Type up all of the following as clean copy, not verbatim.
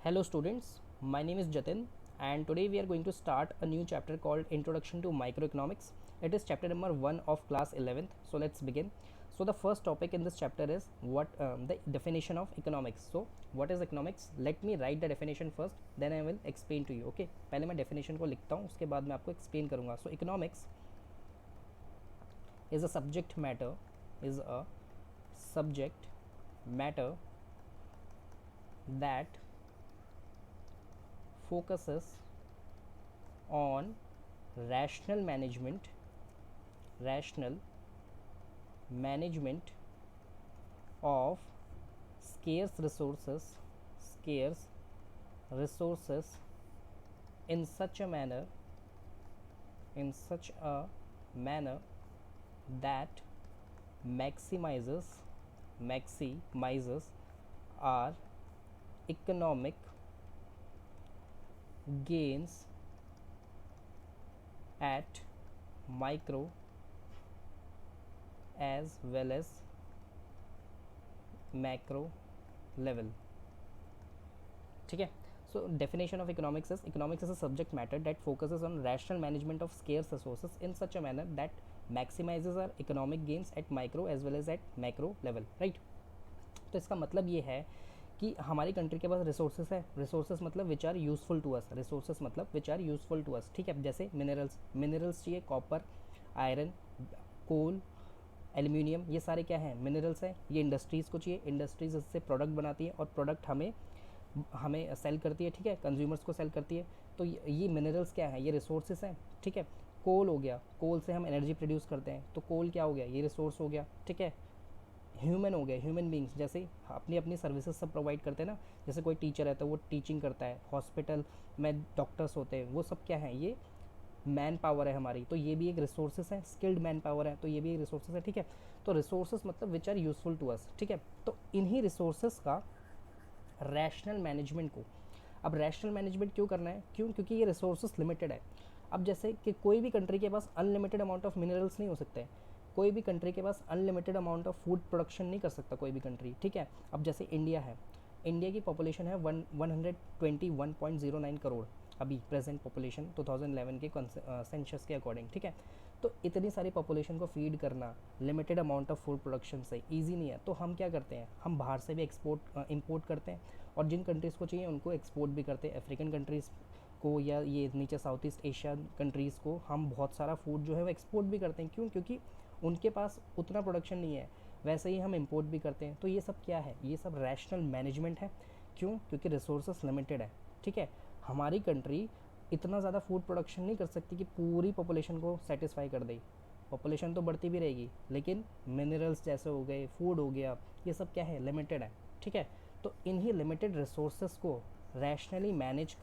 Hello students, my name is Jatin and today we are going to start a new chapter called Introduction to Microeconomics. It is chapter number 1 of class 11th. So let's begin. So the first topic in this chapter is the definition of economics. So what is economics? Let me write the definition first, then I will explain to you. Okay, पहले मैं definition को लिखता हूँ, उसके बाद मैं आपको explain करूँगा. So economics is a subject matter that focuses on rational management of scarce resources in such a manner that maximizes our economic gains at micro as well as macro level. ठीक है. So definition of economics is a subject matter that focuses on rational management of scarce resources in such a manner that maximizes our economic gains at micro as well as at macro level. Right. तो इसका मतलब ये है कि हमारी country के पास resources है. Resources मतलब which are useful to us. Resources मतलब which are useful to us. ठीक है. जैसे मिनरल्स चाहिए, कॉपर, आयरन, कोल, एल्यूमिनियम, ये सारे क्या हैं? मिनरल्स हैं. ये इंडस्ट्रीज़ को चाहिए. इंडस्ट्रीज़ इससे प्रोडक्ट बनाती है और प्रोडक्ट हमें सेल करती है. ठीक है. कंज्यूमर्स को सेल करती है. तो ये मिनरल्स क्या है? ये रिसोर्सेज हैं. ठीक है. कोल हो गया. कोल से हम एनर्जी प्रोड्यूस करते हैं. तो कोल क्या हो गया? ये रिसोर्स हो गया. ठीक है. ह्यूमन हो गए. ह्यूमन बींग्स जैसे अपनी अपनी सर्विसेज सब प्रोवाइड करते हैं ना. जैसे कोई टीचर है तो वो टीचिंग करता है. हॉस्पिटल में डॉक्टर्स होते हैं. वो सब क्या है? ये मैन पावर है हमारी. तो ये भी एक रिसोर्सेज है. स्किल्ड मैन पावर है तो ये भी एक रिसोर्सेज है. ठीक है. तो रिसोर्सेज मतलब which are useful to us. ठीक है. तो इन्हीं रिसोर्सेज का रैशनल मैनेजमेंट को, अब रैशनल मैनेजमेंट क्यों करना है? क्योंकि ये रिसोर्सेज लिमिटेड है. अब जैसे कि कोई भी कंट्री के पास अनलिमिटेड अमाउंट ऑफ मिनरल्स नहीं हो सकते. कोई भी कंट्री के पास unlimited amount of food production नहीं कर सकता कोई भी कंट्री. ठीक है. अब जैसे इंडिया है. इंडिया की पॉपुलेशन है 121.09 करोड़ अभी प्रेजेंट पॉपुलेशन 2011 के सेंसस के अकॉर्डिंग. ठीक है. तो इतनी सारी पॉपुलेशन को फीड करना limited amount of food production से ईजी नहीं है. तो हम क्या करते हैं? हम बाहर से भी इंपोर्ट करते हैं और जिन कंट्रीज़ को चाहिए उनको एक्सपोर्ट भी करते हैं. अफ्रीकन कंट्रीज़ को या ये नीचे साउथ ईस्ट एशिया कंट्रीज़ को हम बहुत सारा फूड जो है वो एक्सपोर्ट भी करते हैं. क्यों? क्योंकि उनके पास उतना प्रोडक्शन नहीं है. वैसे ही हम इंपोर्ट भी करते हैं. तो ये सब क्या है? ये सब रैशनल मैनेजमेंट है. क्यों? क्योंकि रिसोर्सेस लिमिटेड है. ठीक है. हमारी कंट्री इतना ज़्यादा फूड प्रोडक्शन नहीं कर सकती कि पूरी पॉपुलेशन को सेटिस्फाई कर दे. पॉपुलेशन तो बढ़ती भी रहेगी लेकिन मिनरल्स जैसे हो गए, फूड हो गया, ये सब क्या है? लिमिटेड है. ठीक है. तो इन्हीं लिमिटेड रिसोर्सेस को रैशनली मैनेज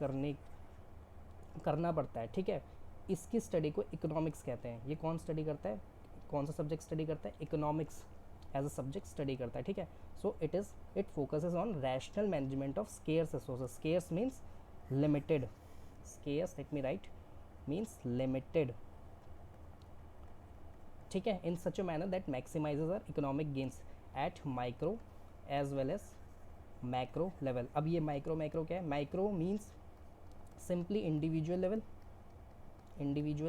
करना पड़ता है. ठीक है. इसकी स्टडी को इकोनॉमिक्स कहते हैं. ये कौन स्टडी करता है? कौन सा सब्जेक्ट स्टडी करता है? Economics as a subject study करता है. ठीक है. So it focuses on rational management of scarce resources. Scarce means limited. Scarce, let me write, means limited. ठीक है. In such a manner that maximises our economic gains at micro as well as macro level. अब ये micro क्या है? Micro means simply individual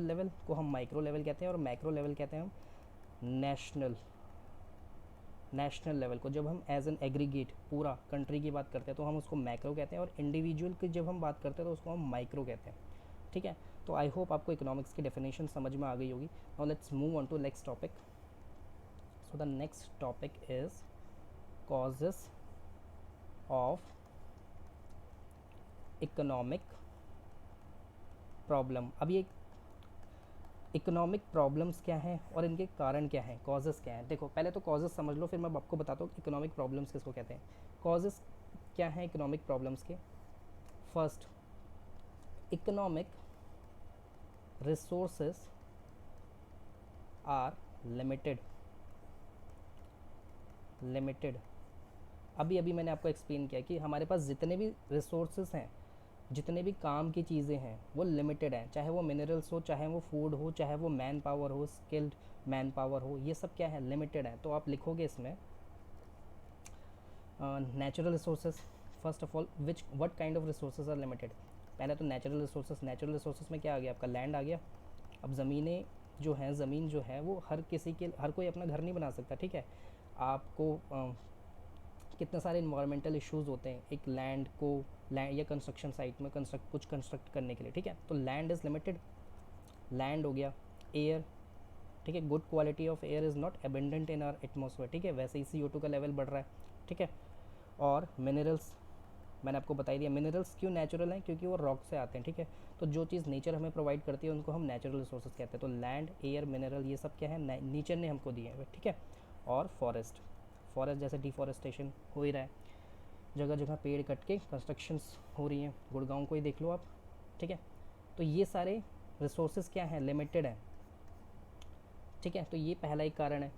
level को हम micro level कहते हैं और मैक्रो लेवल कहते हैं हम नेशनल लेवल को. जब हम एज एन एग्रीगेट पूरा कंट्री की बात करते हैं तो हम उसको मैक्रो कहते हैं और इंडिविजुअल की जब हम बात करते हैं तो उसको हम माइक्रो कहते हैं. ठीक है. तो आई होप आपको इकोनॉमिक्स की डेफिनेशन समझ में आ गई होगी. Now let's move on to next topic. So the next topic is causes of economic problem. अब ये इकोनॉमिक प्रॉब्लम्स क्या हैं और इनके कारण क्या हैं, कॉजेस क्या हैं? देखो पहले तो कॉजेस समझ लो, फिर मैं आपको बताता हूँ इकोनॉमिक प्रॉब्लम्स किसको कहते हैं. कॉजेस क्या हैं इकोनॉमिक प्रॉब्लम्स के? First, economic resources are limited. अभी मैंने आपको एक्सप्लेन किया कि हमारे पास जितने भी रिसोर्सेस हैं, जितने भी काम की चीज़ें हैं वो लिमिटेड हैं. चाहे वो मिनरल्स हो, चाहे वो फूड हो, चाहे वो मैन पावर हो, स्किल्ड मैन पावर हो, ये सब क्या है? लिमिटेड है. तो आप लिखोगे इसमें natural resources, first of all which what kind of resources are limited. पहले तो नेचुरल रिसोर्सेज में क्या आ गया आपका, लैंड आ गया। अब ज़मीनें जो हैं, ज़मीन जो है वो हर कोई अपना घर नहीं बना सकता, ठीक है। आपको कितने सारे इन्वायरमेंटल इश्यूज़ होते हैं एक लैंड को, लैंड या कंस्ट्रक्शन साइट में कंस्ट्रक्ट करने के लिए, ठीक है। तो लैंड इज़ लिमिटेड, लैंड हो गया। एयर, ठीक है, good quality of air is not abundant in our atmosphere, ठीक है, वैसे ही CO2 का लेवल बढ़ रहा है, ठीक है। और मिनरल्स, मैंने आपको बता ही दिया मिनरल्स क्यों नेचुरल हैं, क्योंकि वो रॉक से आते हैं, ठीक है। तो जो चीज़ नेचर हमें प्रोवाइड करती है उनको हम नेचुरल रिसोर्सेज कहते हैं। तो लैंड, एयर, मिनरल, ये सब क्या है, नेचर ने हमको दिए हैं, ठीक है। और फॉरेस्ट, जैसे डिफॉरेस्टेशन हो ही रहा है, जगह जगह पेड़ कट के कंस्ट्रक्शंस हो रही हैं, गुड़गांव को ही देख लो आप, ठीक है। तो ये सारे रिसोर्सेज क्या हैं, लिमिटेड हैं, ठीक है। तो ये पहला एक कारण है।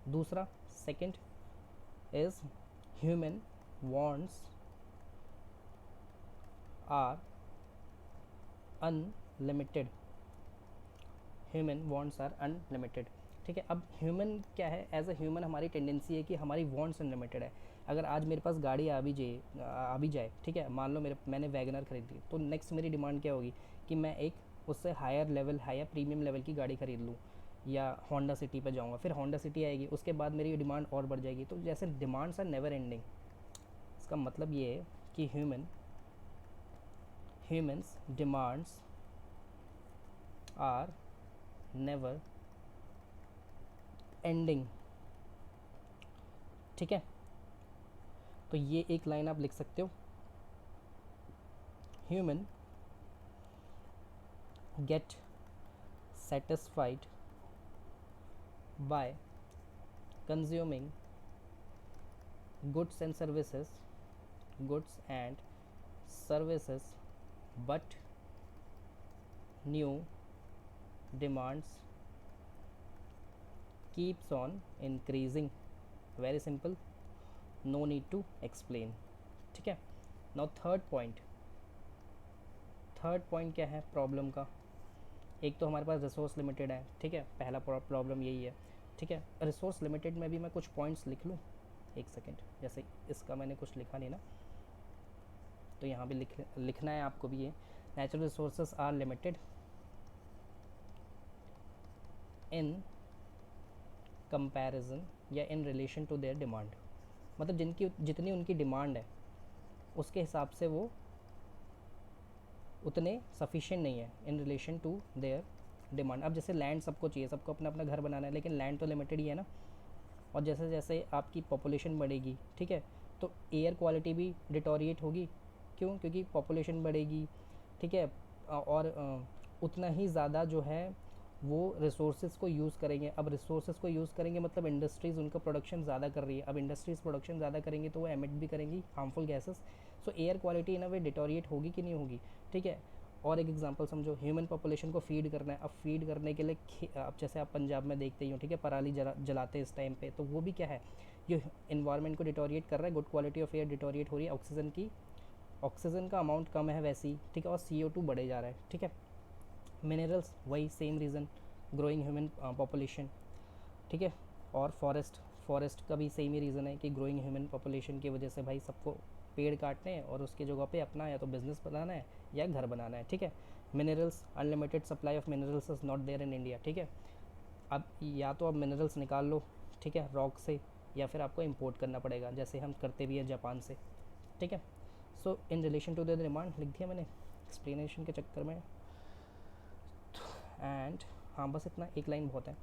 दूसरा, second is human wants are unlimited, human wants are unlimited, ठीक है। अब ह्यूमन क्या है, एज अ ह्यूमन हमारी टेंडेंसी है कि हमारी वांट्स अनलिमिटेड है। अगर आज मेरे पास गाड़ी आ भी जाए, ठीक है, मान लो मैंने वैगनर खरीद ली, तो नेक्स्ट मेरी डिमांड क्या होगी कि मैं एक उससे हायर प्रीमियम लेवल की गाड़ी खरीद लूँ, या होंडा सिटी पे जाऊँगा, फिर होंडा सिटी आएगी, उसके बाद मेरी डिमांड और बढ़ जाएगी। तो जैसे डिमांड्स आर नेवर एंडिंग, इसका मतलब ये है कि humans demands are never ending, ठीक है। तो ये एक लाइन आप लिख सकते हो, human gate satisfied by consuming goods and services goods and services but new demands keeps on increasing, very simple, no need to explain, ठीक है। नाउ थर्ड पॉइंट क्या है प्रॉब्लम का, एक तो हमारे पास रिसोर्स लिमिटेड है, ठीक है, पहला प्रॉब्लम यही है, ठीक है। रिसोर्स लिमिटेड में भी मैं कुछ पॉइंट्स लिख लूँ, एक सेकेंड, जैसे इसका मैंने कुछ लिखा नहीं ना, तो यहाँ भी लिखना है आपको भी ये, natural resources are limited in comparison या in relation to their demand, मतलब जितनी उनकी डिमांड है उसके हिसाब से वो उतने सफिशिएंट नहीं है in relation to their demand. अब जैसे लैंड सबको चाहिए, सबको अपना अपना घर बनाना है, लेकिन लैंड तो लिमिटेड ही है ना। और जैसे जैसे आपकी पॉपुलेशन बढ़ेगी, ठीक है, तो एयर क्वालिटी भी डिटोरिएट होगी, क्यों, क्योंकि पॉपुलेशन बढ़ेगी, ठीक है। और उतना ही ज़्यादा जो है वो रिसोर्सेज को यूज़ करेंगे। अब रिसोर्सेज को यूज़ करेंगे मतलब इंडस्ट्रीज़ उनका प्रोडक्शन ज़्यादा कर रही है, अब इंडस्ट्रीज़ प्रोडक्शन ज़्यादा करेंगे तो वो एमिट भी करेंगी harmful gases. So air quality in a way deteriorate होगी कि नहीं होगी, ठीक है। और एक एग्जांपल समझो, ह्यूमन पॉपुलेशन को फीड करना है, अब फीड करने के लिए अब जैसे आप पंजाब में देखते ही हो, ठीक है, पराली जलाते हैं इस टाइम पे, तो वो भी क्या है, ये इन्वायरमेंट को डिटोरिएट कर रहा है, good quality of air deteriorate हो रही है, ऑक्सीजन का अमाउंट कम है वैसे ही, ठीक है, और CO2 बढ़े जा रहा है, ठीक है। मिनरल्स वही same reason, growing human population, ठीक है। और फॉरेस्ट का भी सेम ही रीज़न है कि ग्रोइंग ह्यूमन पॉपुलेशन की वजह से भाई सबको पेड़ काटने हैं और उसकी जगह पे अपना या तो बिज़नेस बनाना है या घर बनाना है, ठीक है। Minerals, unlimited supply of minerals is not there in India, ठीक है। अब या तो अब मिनरल्स निकाल लो, ठीक है, रॉक से, या फिर आपको इंपोर्ट करना पड़ेगा, जैसे हम करते भी हैं जापान से, ठीक है। So in relation to the demand लिख दिया मैंने एक्सप्लेनेशन के चक्कर में, एंड हाँ बस इतना, एक लाइन बहुत है।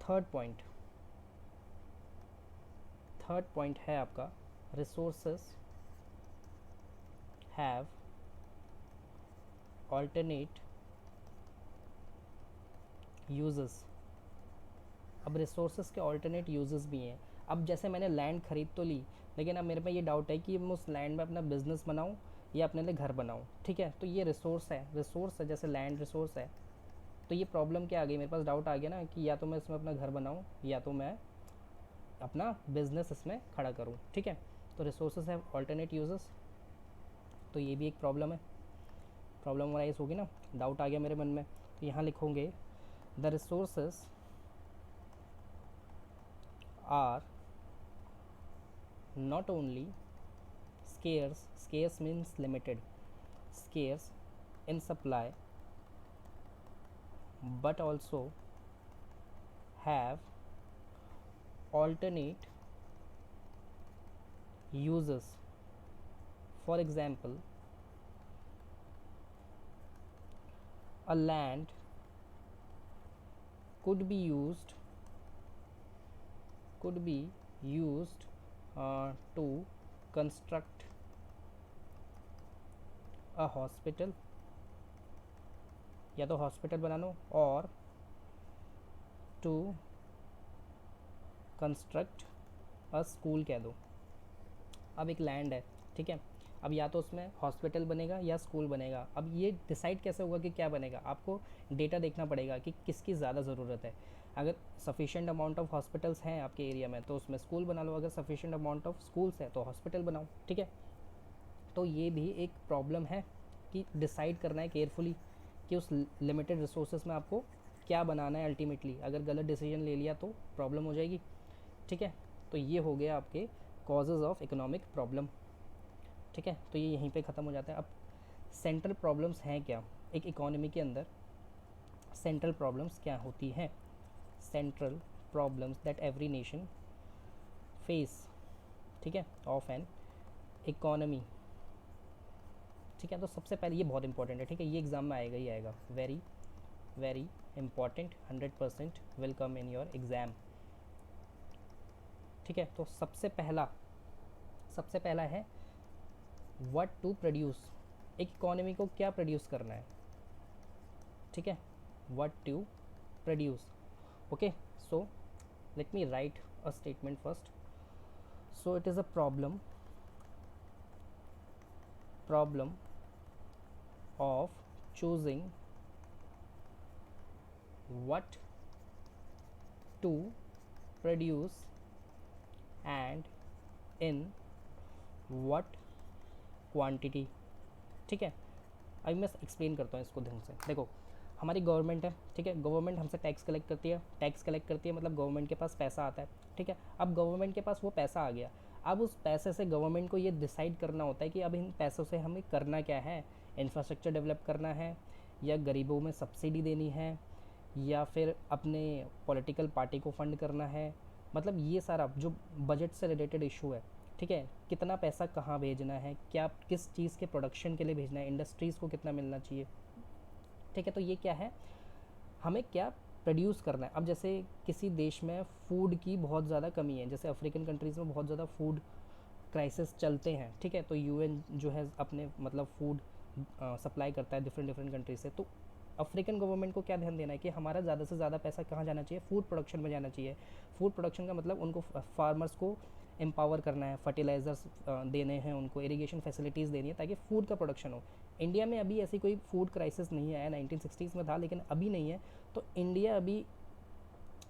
थर्ड पॉइंट है आपका, रिसोर्सेस हैव ऑल्टरनेट यूजेस। अब रिसोर्सेज के ऑल्टरनेट यूजेस भी हैं। अब जैसे मैंने लैंड खरीद तो ली, लेकिन अब मेरे पे ये डाउट है कि मैं उस लैंड में अपना बिजनेस बनाऊं या अपने लिए घर बनाऊं, ठीक है। तो ये रिसोर्स है, जैसे लैंड रिसोर्स है, तो ये प्रॉब्लम क्या आ गई, मेरे पास डाउट आ गया ना कि या तो मैं इसमें अपना घर बनाऊं या तो मैं अपना बिजनेस इसमें खड़ा करूं, ठीक है। तो रिसोर्सेज हैव ऑल्टरनेट यूजेस, तो ये भी एक प्रॉब्लम राइज होगी ना, डाउट आ गया मेरे मन में। तो यहाँ लिखोगे the resources are not only scarce means limited, scarce in supply, but also have alternate uses. For example, a land could be used to construct a hospital, या तो हॉस्पिटल बना लो और टू कंस्ट्रक्ट अ स्कूल कह दो। अब एक land है, ठीक है, अब या तो उसमें हॉस्पिटल बनेगा या स्कूल बनेगा। अब ये डिसाइड कैसे होगा कि क्या बनेगा? आपको डेटा देखना पड़ेगा कि किसकी ज़्यादा ज़रूरत है। अगर सफिशेंट अमाउंट ऑफ हॉस्पिटल्स हैं आपके एरिया में तो उसमें स्कूल बना लो, अगर सफिशेंट अमाउंट ऑफ स्कूल्स है तो हॉस्पिटल बनाओ, ठीक है। तो ये भी एक प्रॉब्लम है कि डिसाइड करना है केयरफुली कि उस लिमिटेड रिसोर्सेज में आपको क्या बनाना है अल्टीमेटली। अगर गलत डिसीजन ले लिया तो प्रॉब्लम हो जाएगी, ठीक है। तो ये हो गया आपके कॉजेज़ ऑफ इकोनॉमिक प्रॉब्लम, ठीक है। तो ये यहीं पे ख़त्म हो जाता है। अब सेंट्रल प्रॉब्लम्स हैं क्या एक इकोनॉमी के अंदर? सेंट्रल प्रॉब्लम्स क्या होती हैं? Central problems that every nation face, ठीक है, ऑफ एन इकोनॉमी, ठीक है। तो सबसे पहले ये बहुत इंपॉर्टेंट है, ठीक है, ये एग्ज़ाम में आएगा ही आएगा, very very important, 100% will come in your exam, ठीक है। तो सबसे पहला है व्हाट टू प्रोड्यूस। एक इकोनॉमी को क्या प्रोड्यूस करना है, ठीक है, what to produce. Okay, so let me write a statement first. So it is a problem of choosing what to produce and in what quantity, ठीक है। अभी मैं एक्सप्लेन करता हूँ इसको ढंग से। देखो, हमारी गवर्नमेंट है, ठीक है, गवर्नमेंट हमसे टैक्स कलेक्ट करती है, मतलब गवर्नमेंट के पास पैसा आता है, ठीक है। अब गवर्नमेंट के पास वो पैसा आ गया, अब उस पैसे से गवर्नमेंट को ये डिसाइड करना होता है कि अब इन पैसों से हमें करना क्या है। इंफ्रास्ट्रक्चर डेवलप करना है, या गरीबों में सब्सिडी देनी है, या फिर अपने पॉलिटिकल पार्टी को फंड करना है। मतलब ये सारा जो बजट से रिलेटेड इशू है, ठीक है, कितना पैसा कहाँ भेजना है, क्या किस चीज़ के प्रोडक्शन के लिए भेजना है, इंडस्ट्रीज़ को कितना मिलना चाहिए, ठीक है। तो ये क्या है, हमें क्या प्रोड्यूस करना है। अब जैसे किसी देश में फूड की बहुत ज़्यादा कमी है, जैसे अफ्रीकन कंट्रीज़ में बहुत ज़्यादा फूड क्राइसिस चलते हैं, ठीक है। तो यूएन जो है अपने मतलब फूड सप्लाई करता है डिफरेंट कंट्रीज से। तो अफ्रीकन गवर्नमेंट को क्या ध्यान देना है कि हमारा ज़्यादा से ज़्यादा पैसा कहाँ जाना चाहिए, फूड प्रोडक्शन में जाना चाहिए। फूड प्रोडक्शन का मतलब उनको फार्मर्स को एम्पावर करना है, फर्टिलाइज़र्स देने हैं, उनको इरिगेशन फैसिलिटीज़ देनी है ताकि फूड का प्रोडक्शन हो। इंडिया में अभी ऐसी कोई फूड क्राइसिस नहीं आया, 1960s में था लेकिन अभी नहीं है। तो इंडिया अभी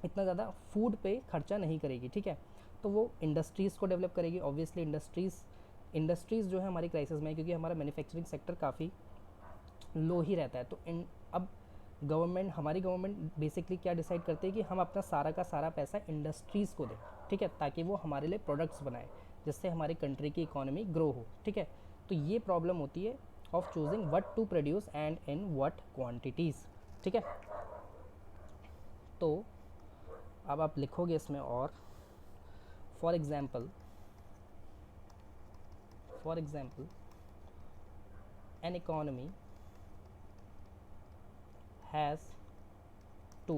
इतना ज़्यादा फूड पे खर्चा नहीं करेगी, ठीक है। तो वो इंडस्ट्रीज़ को डेवलप करेगी। ऑब्वियसली इंडस्ट्रीज़ जो है हमारी क्राइसिस में है क्योंकि हमारा मैन्युफैक्चरिंग सेक्टर काफ़ी लो ही रहता है। तो अब हमारी गवर्नमेंट बेसिकली क्या डिसाइड करती है कि हम अपना सारा का सारा पैसा इंडस्ट्रीज़ को दें, ठीक है, ताकि वो हमारे लिए प्रोडक्ट्स बनाए जिससे हमारी कंट्री की इकोनॉमी ग्रो हो, ठीक है। तो ये प्रॉब्लम होती है of choosing what to produce and in what quantities, ठीक है। तो अब आप लिखोगे इसमें और for example an economy has to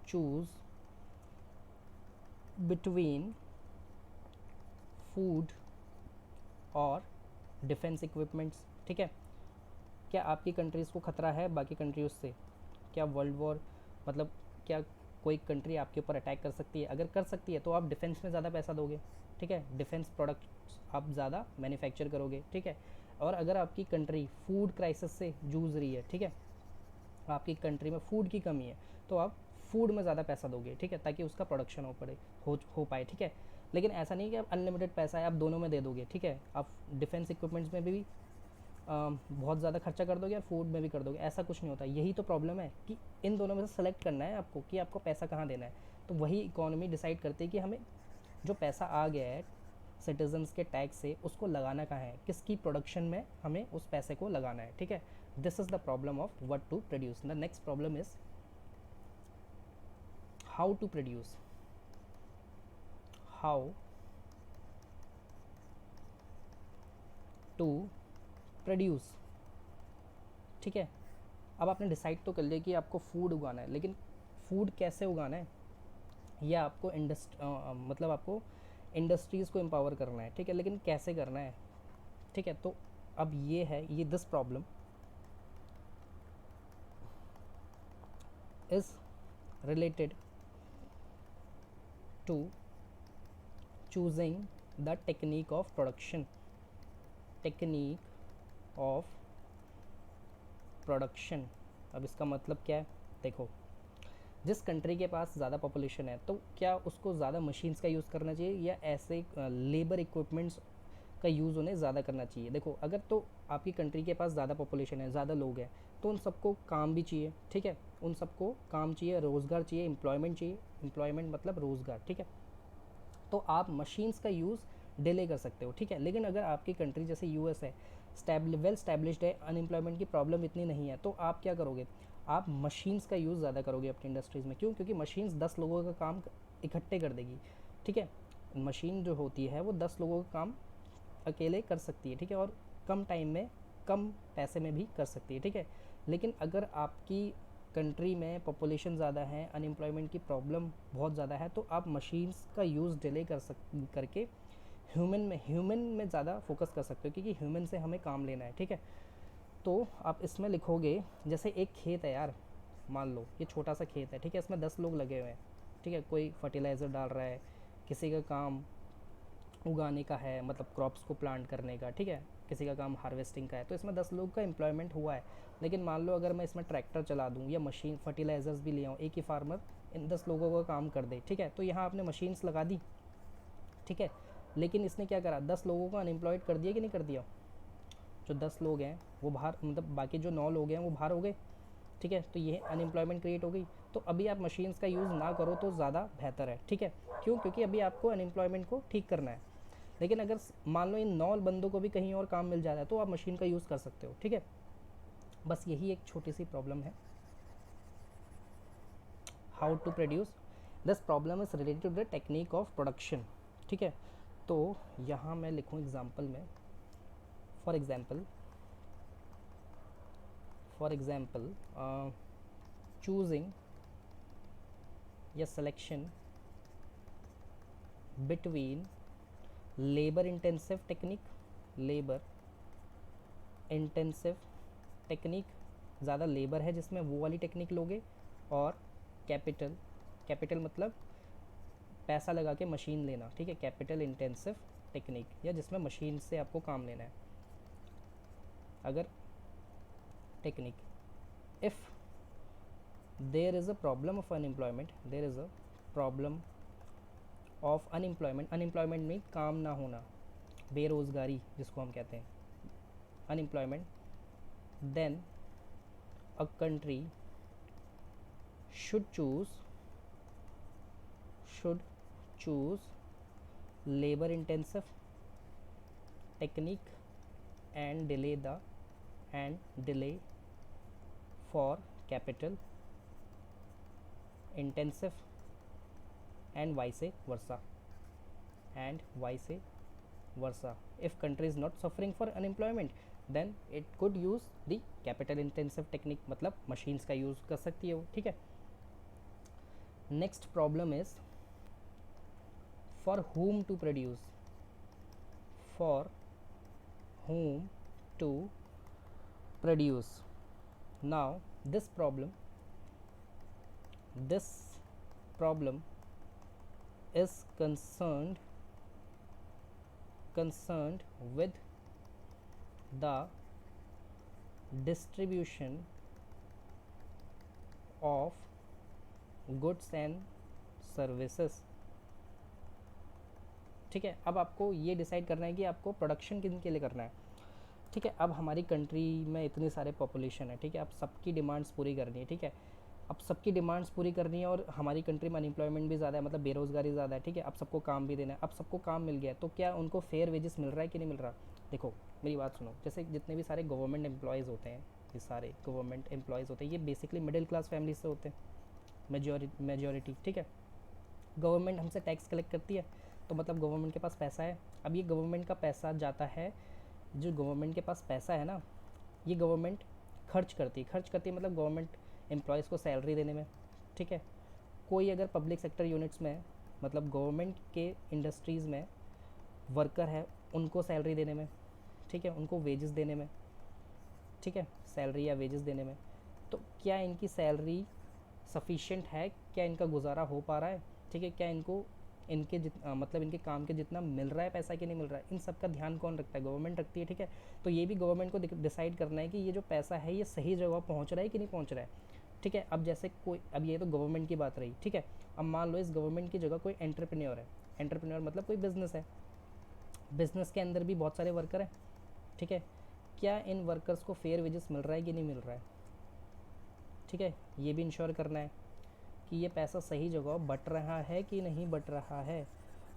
choose between food और डिफेंस इक्विपमेंट्स, ठीक है। क्या आपकी कंट्रीज़ को ख़तरा है बाकी कंट्रीज़ से? क्या वर्ल्ड वॉर मतलब क्या कोई कंट्री आपके ऊपर अटैक कर सकती है? अगर कर सकती है तो आप डिफेंस में ज़्यादा पैसा दोगे, ठीक है, डिफेंस प्रोडक्ट्स आप ज़्यादा मैन्युफैक्चर करोगे, ठीक है। और अगर आपकी कंट्री फूड क्राइसिस से जूझ रही है, ठीक है, आपकी कंट्री में फूड की कमी है, तो आप फूड में ज़्यादा पैसा दोगे, ठीक है, ताकि उसका प्रोडक्शन हो पाए, ठीक है। लेकिन ऐसा नहीं कि आप अनलिमिटेड पैसा है आप दोनों में दे दोगे, ठीक है। आप डिफेंस इक्विपमेंट्स में भी बहुत ज़्यादा खर्चा कर दोगे और फूड में भी कर दोगे, ऐसा कुछ नहीं होता। यही तो प्रॉब्लम है कि इन दोनों में से सेलेक्ट करना है आपको कि आपको पैसा कहाँ देना है। तो वही इकोनॉमी डिसाइड करती है कि हमें जो पैसा आ गया है सिटीजन्स के टैक्स से उसको लगाना कहाँ है, किसकी प्रोडक्शन में हमें उस पैसे को लगाना है, ठीक है। This is the problem of what to produce. The next problem is how to produce. How to produce, ठीक है। अब आपने डिसाइड तो कर लिया कि आपको फूड उगाना है, लेकिन फूड कैसे उगाना है, या आपको मतलब आपको इंडस्ट्रीज़ को एम्पावर करना है, ठीक है, लेकिन कैसे करना है, ठीक है। तो अब ये है, ये this problem is related to choosing the technique of production. Technique of production, अब इसका मतलब क्या है, देखो, जिस कंट्री के पास ज़्यादा पॉपुलेशन है तो क्या उसको ज़्यादा मशीन्स का यूज़ करना चाहिए या ऐसे लेबर इक्विपमेंट्स का यूज़ उन्हें ज़्यादा करना चाहिए। देखो, अगर तो आपकी कंट्री के पास ज़्यादा पॉपुलेशन है, ज़्यादा लोग हैं, तो उन सबको काम भी चाहिए, ठीक है, उन सबको काम चाहिए, रोज़गार चाहिए, एम्प्लॉयमेंट चाहिए, एम्प्लॉयमेंट मतलब रोज़गार, ठीक है। तो आप मशीन्स का यूज़ डिले कर सकते हो, ठीक है। लेकिन अगर आपकी कंट्री जैसे यूएस है, वेल स्टैब्लिश्ड है, अनएम्प्लॉयमेंट की प्रॉब्लम इतनी नहीं है, तो आप क्या करोगे, आप मशीन्स का यूज़ ज़्यादा करोगे अपनी इंडस्ट्रीज़ में। क्यों? क्योंकि मशीन्स 10 लोगों का काम इकट्ठे कर देगी, ठीक है। मशीन जो होती है वो 10 लोगों का काम अकेले कर सकती है, ठीक है, और कम टाइम में, कम पैसे में भी कर सकती है, ठीक है। लेकिन अगर आपकी कंट्री में पॉपुलेशन ज़्यादा है, अनएम्प्लॉयमेंट की प्रॉब्लम बहुत ज़्यादा है, तो आप मशीन्स का यूज़ डिले करके ह्यूमन में ज़्यादा फोकस कर सकते हो, क्योंकि ह्यूमन से हमें काम लेना है, ठीक है। तो आप इसमें लिखोगे, जैसे एक खेत है यार, मान लो ये छोटा सा खेत है, ठीक है, इसमें 10 लोग लगे हुए हैं, ठीक है, कोई फर्टिलाइज़र डाल रहा है, किसी का काम उगाने का है, मतलब क्रॉप्स को प्लांट करने का, ठीक है, किसी का काम हार्वेस्टिंग का है, तो इसमें 10 लोग का एम्प्लॉयमेंट हुआ है। लेकिन मान लो अगर मैं इसमें ट्रैक्टर चला दूँ या मशीन फर्टिलाइज़र्स भी ले आऊँ, एक ही फार्मर इन 10 लोगों का काम कर दे, ठीक है, तो यहाँ आपने मशीन्स लगा दी, ठीक है, लेकिन इसने क्या करा, 10 लोगों को अनएम्प्लॉयड कर दिया कि नहीं कर दिया। जो 10 लोग हैं वो बाहर, मतलब बाकी जो 9 लोग हैं वो बाहर हो गए, ठीक है, तो ये अनएम्प्लॉयमेंट क्रिएट हो गई। तो अभी आप मशीन्स का यूज़ ना करो तो ज़्यादा बेहतर है, ठीक है। क्यों? क्योंकि अभी आपको अनएम्प्लॉयमेंट को ठीक करना है। लेकिन अगर मान लो इन 9 बंदों को भी कहीं और काम मिल जाता है तो आप मशीन का यूज़ कर सकते हो, ठीक है। बस यही एक छोटी सी प्रॉब्लम है, how to produce. This problem is related to the technique of production, ठीक है। तो यहाँ मैं लिखूँ एग्जाम्पल में, फॉर एग्जाम्पल choosing या selection between labor intensive technique, ज़्यादा लेबर है जिसमें वो वाली टेक्निक लोगे, और कैपिटल मतलब पैसा लगा के मशीन लेना, ठीक है, कैपिटल इंटेंसिव टेक्निक, या जिसमें मशीन से आपको काम लेना है। अगर technique, if there is a problem of unemployment, there is a problem of unemployment में काम ना होना, बेरोज़गारी जिसको हम कहते हैं, unemployment, then a country should choose labor intensive technique and delay for capital intensive and vice versa. If country is not suffering for unemployment, then it could use the capital intensive technique, मतलब machines का use कर सकती है वो, ठीक है। Next problem is for whom to produce, for whom to produce. Now this problem is concerned with the distribution of goods and services, ठीक है। अब आपको ये डिसाइड करना है कि आपको प्रोडक्शन किन के लिए करना है, ठीक है। अब हमारी कंट्री में इतने सारे पॉपुलेशन है, ठीक है, अब सबकी डिमांड्स पूरी करनी है, ठीक है। अब सबकी डिमांड्स पूरी करनी है और हमारी कंट्री में अनएम्प्लॉयमेंट भी ज़्यादा है, मतलब बेरोज़गारी ज़्यादा है, ठीक है। अब सबको काम भी देना है, अब सबको काम मिल गया, तो क्या उनको फेयर वेजेस मिल रहा है कि नहीं मिल रहा? देखो मेरी बात सुनो, जैसे जितने भी सारे गवर्नमेंट एम्प्लॉयज़ होते हैं, ये सारे गवर्नमेंट एम्प्लॉयज़ होते हैं, ये बेसिकली मिडिल क्लास फैमिली से होते हैं, मेजॉरिटी, ठीक है। गवर्नमेंट हमसे टैक्स कलेक्ट करती है, तो मतलब गवर्नमेंट के पास पैसा है। अब ये गवर्नमेंट का पैसा जाता है, जो गवर्नमेंट के पास पैसा है ना, ये गवर्नमेंट खर्च करती है मतलब गवर्नमेंट एम्प्लॉयज़ को सैलरी देने में, ठीक है। कोई अगर पब्लिक सेक्टर यूनिट्स में, मतलब गवर्नमेंट के इंडस्ट्रीज़ में वर्कर है, उनको सैलरी देने में, ठीक है, उनको वेजेस देने में, ठीक है, सैलरी या वेजेस देने में। तो क्या इनकी सैलरी सफिशिएंट है, क्या इनका गुजारा हो पा रहा है, ठीक है, क्या इनको मतलब इनके काम के जितना मिल रहा है पैसा कि नहीं मिल रहा है, इन सब का ध्यान कौन रखता है? गवर्नमेंट रखती है, ठीक है। तो ये भी गवर्नमेंट को डिसाइड करना है कि ये जो पैसा है ये सही जगह पहुंच रहा है कि नहीं पहुंच रहा है, ठीक है। अब जैसे कोई, अब ये तो गवर्नमेंट की बात रही, ठीक है। अब मान लो इस गवर्नमेंट की जगह कोई एंटरप्रेन्योर है, एंटरप्रेन्योर मतलब कोई बिजनेस है, बिजनेस के अंदर भी बहुत सारे वर्कर हैं, ठीक है। क्या इन वर्कर्स को फेयर वेजेस मिल रहा है कि नहीं मिल रहा है, ठीक है। ये भी इंश्योर करना है कि ये पैसा सही जगह बट रहा है कि नहीं बट रहा है।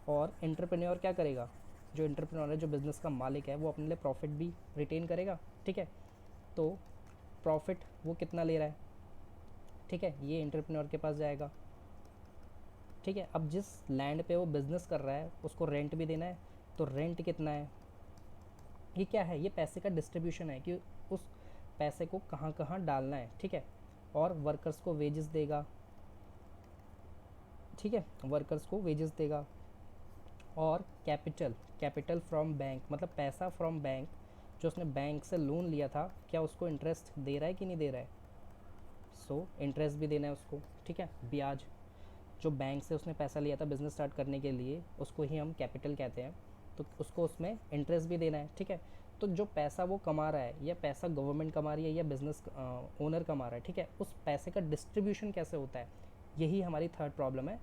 और एंटरप्रेन्योर क्या करेगा? जो एंटरप्रेन्योर है, जो बिज़नेस का मालिक है, वो अपने लिए प्रॉफिट भी रिटेन करेगा, ठीक है। तो प्रॉफिट वो कितना ले रहा है, ठीक है, ये एंटरप्रेन्योर के पास जाएगा, ठीक है। अब जिस लैंड पे वो बिज़नेस कर रहा है उसको रेंट भी देना है, तो रेंट कितना है? ये क्या है? ये पैसे का डिस्ट्रीब्यूशन है कि उस पैसे को कहाँ कहाँ डालना है, ठीक है। और वर्कर्स को वेजेस देगा, ठीक है, वर्कर्स को वेजेस देगा। और कैपिटल फ्रॉम बैंक, मतलब पैसा फ्रॉम बैंक, जो उसने बैंक से लोन लिया था, क्या उसको इंटरेस्ट दे रहा है कि नहीं दे रहा है? सो इंटरेस्ट भी देना है उसको, ठीक है, ब्याज। जो बैंक से उसने पैसा लिया था बिज़नेस स्टार्ट करने के लिए, उसको ही हम कैपिटल कहते हैं, तो उसको उसमें इंटरेस्ट भी देना है, ठीक है। तो जो पैसा वो कमा रहा है, या पैसा गवर्नमेंट कमा रही है या बिज़नेस ओनर कमा रहा है, ठीक है, उस पैसे का डिस्ट्रीब्यूशन कैसे होता है, यही हमारी थर्ड प्रॉब्लम है,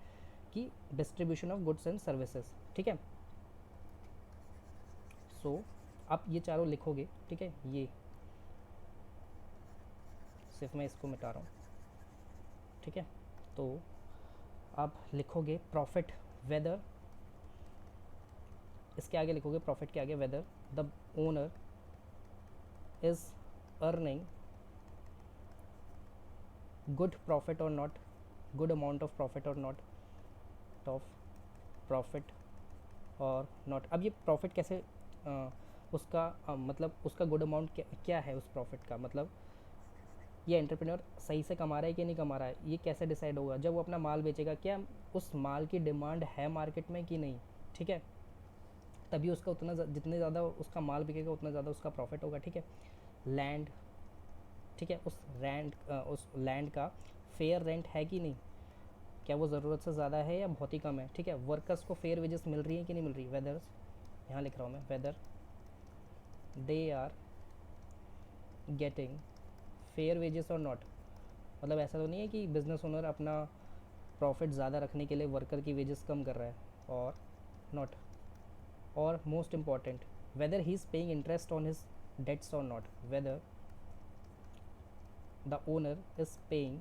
कि distribution of goods and services, ठीक है। सो आप ये चारों लिखोगे, ठीक है, ये सिर्फ मैं इसको मिटा रहा हूँ, ठीक है। तो आप लिखोगे प्रॉफिट, वेदर, इसके आगे लिखोगे प्रॉफिट के आगे whether the owner is earning good profit or not, good amount of profit or not, of profit or not. अब ये प्रॉफिट कैसे उसका मतलब उसका गुड अमाउंट क्या है उस प्रॉफिट का, मतलब ये एंटरप्रेन्योर सही से कमा रहा है कि नहीं कमा रहा है, ये कैसे डिसाइड होगा? जब वो अपना माल बेचेगा, क्या उस माल की डिमांड है मार्केट में कि नहीं, ठीक है, तभी उसका उतना जितने ज़्यादा उसका माल बिकेगा उतना ज़्यादा उसका प्रॉफिट होगा, ठीक है। लैंड, ठीक है, उस लैंड का फेयर रेंट है कि नहीं, क्या वो ज़रूरत से ज़्यादा है या बहुत ही कम है, ठीक है। वर्कर्स को फेयर वेजेस मिल रही है कि नहीं मिल रही, वेदर, यहाँ लिख रहा हूँ मैं, whether they are getting fair wages और नॉट। मतलब ऐसा तो नहीं है कि बिज़नेस ओनर अपना प्रॉफिट ज़्यादा रखने के लिए वर्कर की वेजेस कम कर रहा है, और नॉट। और most important, whether he is paying interest on his debts or not, whether the owner is paying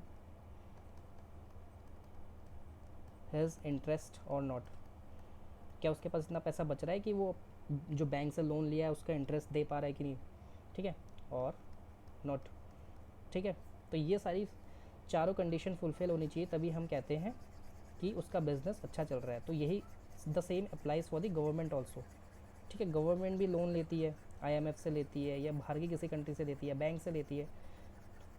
his interest or not, क्या उसके पास इतना पैसा बच रहा है कि वो जो बैंक से लोन लिया है उसका इंटरेस्ट दे पा रहा है कि नहीं, ठीक है, और नॉट, ठीक है। तो ये सारी चारों कंडीशन फुलफिल होनी चाहिए, तभी हम कहते हैं कि उसका बिज़नेस अच्छा चल रहा है। तो यही the same applies for the government also, ठीक है। गवर्नमेंट भी लोन लेती है, IMF से लेती है या बाहर की किसी कंट्री से लेती है, बैंक से लेती है,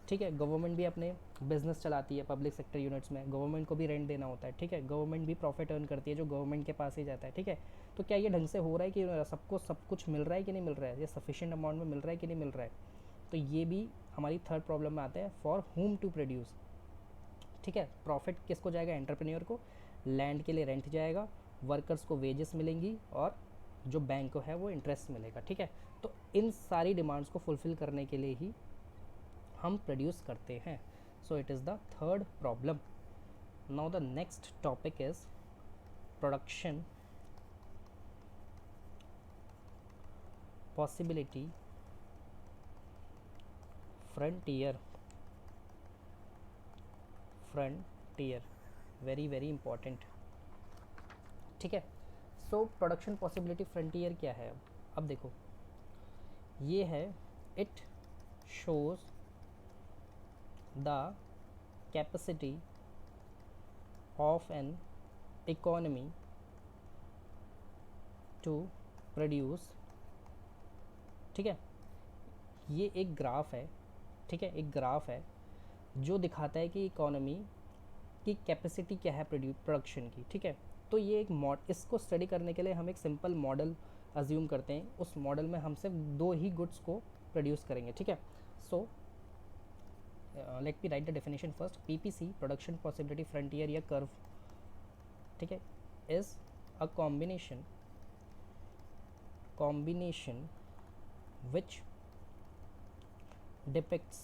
ठीक है। गवर्नमेंट भी अपने बिजनेस चलाती है पब्लिक सेक्टर यूनिट्स में, गवर्नमेंट को भी रेंट देना होता है, ठीक है। गवर्नमेंट भी प्रॉफिट अर्न करती है जो गवर्नमेंट के पास ही जाता है, ठीक है। तो क्या ये ढंग से हो रहा है कि सबको सब कुछ मिल रहा है कि नहीं मिल रहा है, या सफिशिएंट अमाउंट में मिल रहा है कि नहीं मिल रहा है? तो ये भी हमारी थर्ड प्रॉब्लम में आता है, फॉर होम टू प्रोड्यूस, ठीक है। प्रॉफिट किसको जाएगा? एंटरप्रेन्योर को। लैंड के लिए रेंट जाएगा, वर्कर्स को वेजेस मिलेंगी, और जो बैंक को है वो इंटरेस्ट मिलेगा, ठीक है। तो इन सारी डिमांड्स को फुलफिल करने के लिए ही हम प्रोड्यूस करते हैं। सो it is the third problem. Now the next topic is production possibility frontier frontier, very very important. ठीक है, सो प्रोडक्शन पॉसिबिलिटी फ्रंटियर क्या है? अब देखो ये है, it shows the capacity of an economy to produce. ठीक है, ये एक ग्राफ है, ठीक है, एक ग्राफ है जो दिखाता है कि इकोनॉमी की कैपेसिटी क्या है प्रोडक्शन की। ठीक है, तो ये एक इसको स्टडी करने के लिए हम एक सिंपल मॉडल अज्यूम करते हैं। उस मॉडल में हम सिर्फ दो ही गुड्स को प्रोड्यूस करेंगे। ठीक है, सो let me right the definition first. PPC, production possibility frontier या कर्व, ठीक है, is a combination which depicts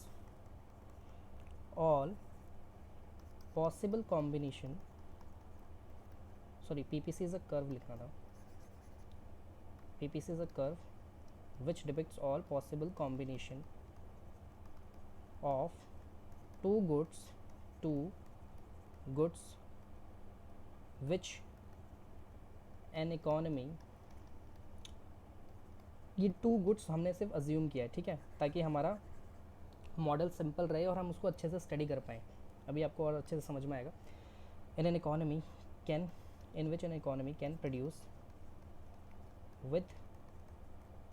all possible combination, sorry, PPC is a curve लिखना था, PPC is a curve which depicts all possible combination of two goods which an economy, ये to goods हमने सिर्फ assume किया है। ठीक है, ताकि हमारा मॉडल सिंपल रहे और हम उसको अच्छे से स्टडी कर पाएँ। अभी आपको और अच्छे से समझ में आएगा। In which an economy can produce with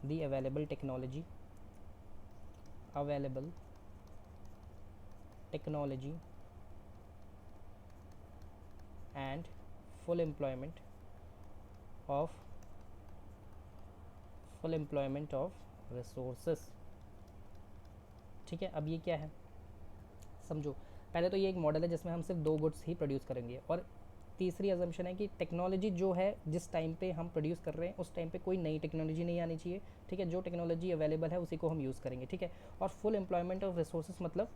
the available technology and full employment of resources. ठीक है, अब ये क्या है समझो। पहले तो ये एक मॉडल है जिसमें हम सिर्फ दो गुड्स ही प्रोड्यूस करेंगे, और तीसरी अजम्पशन है कि टेक्नोलॉजी जो है जिस टाइम पे हम प्रोड्यूस कर रहे हैं उस टाइम पे कोई नई टेक्नोलॉजी नहीं आनी चाहिए। ठीक है, जो टेक्नोलॉजी अवेलेबल है उसी को हम यूज़ करेंगे। ठीक है, और फुल एम्प्लॉयमेंट ऑफ रिसोर्सेज मतलब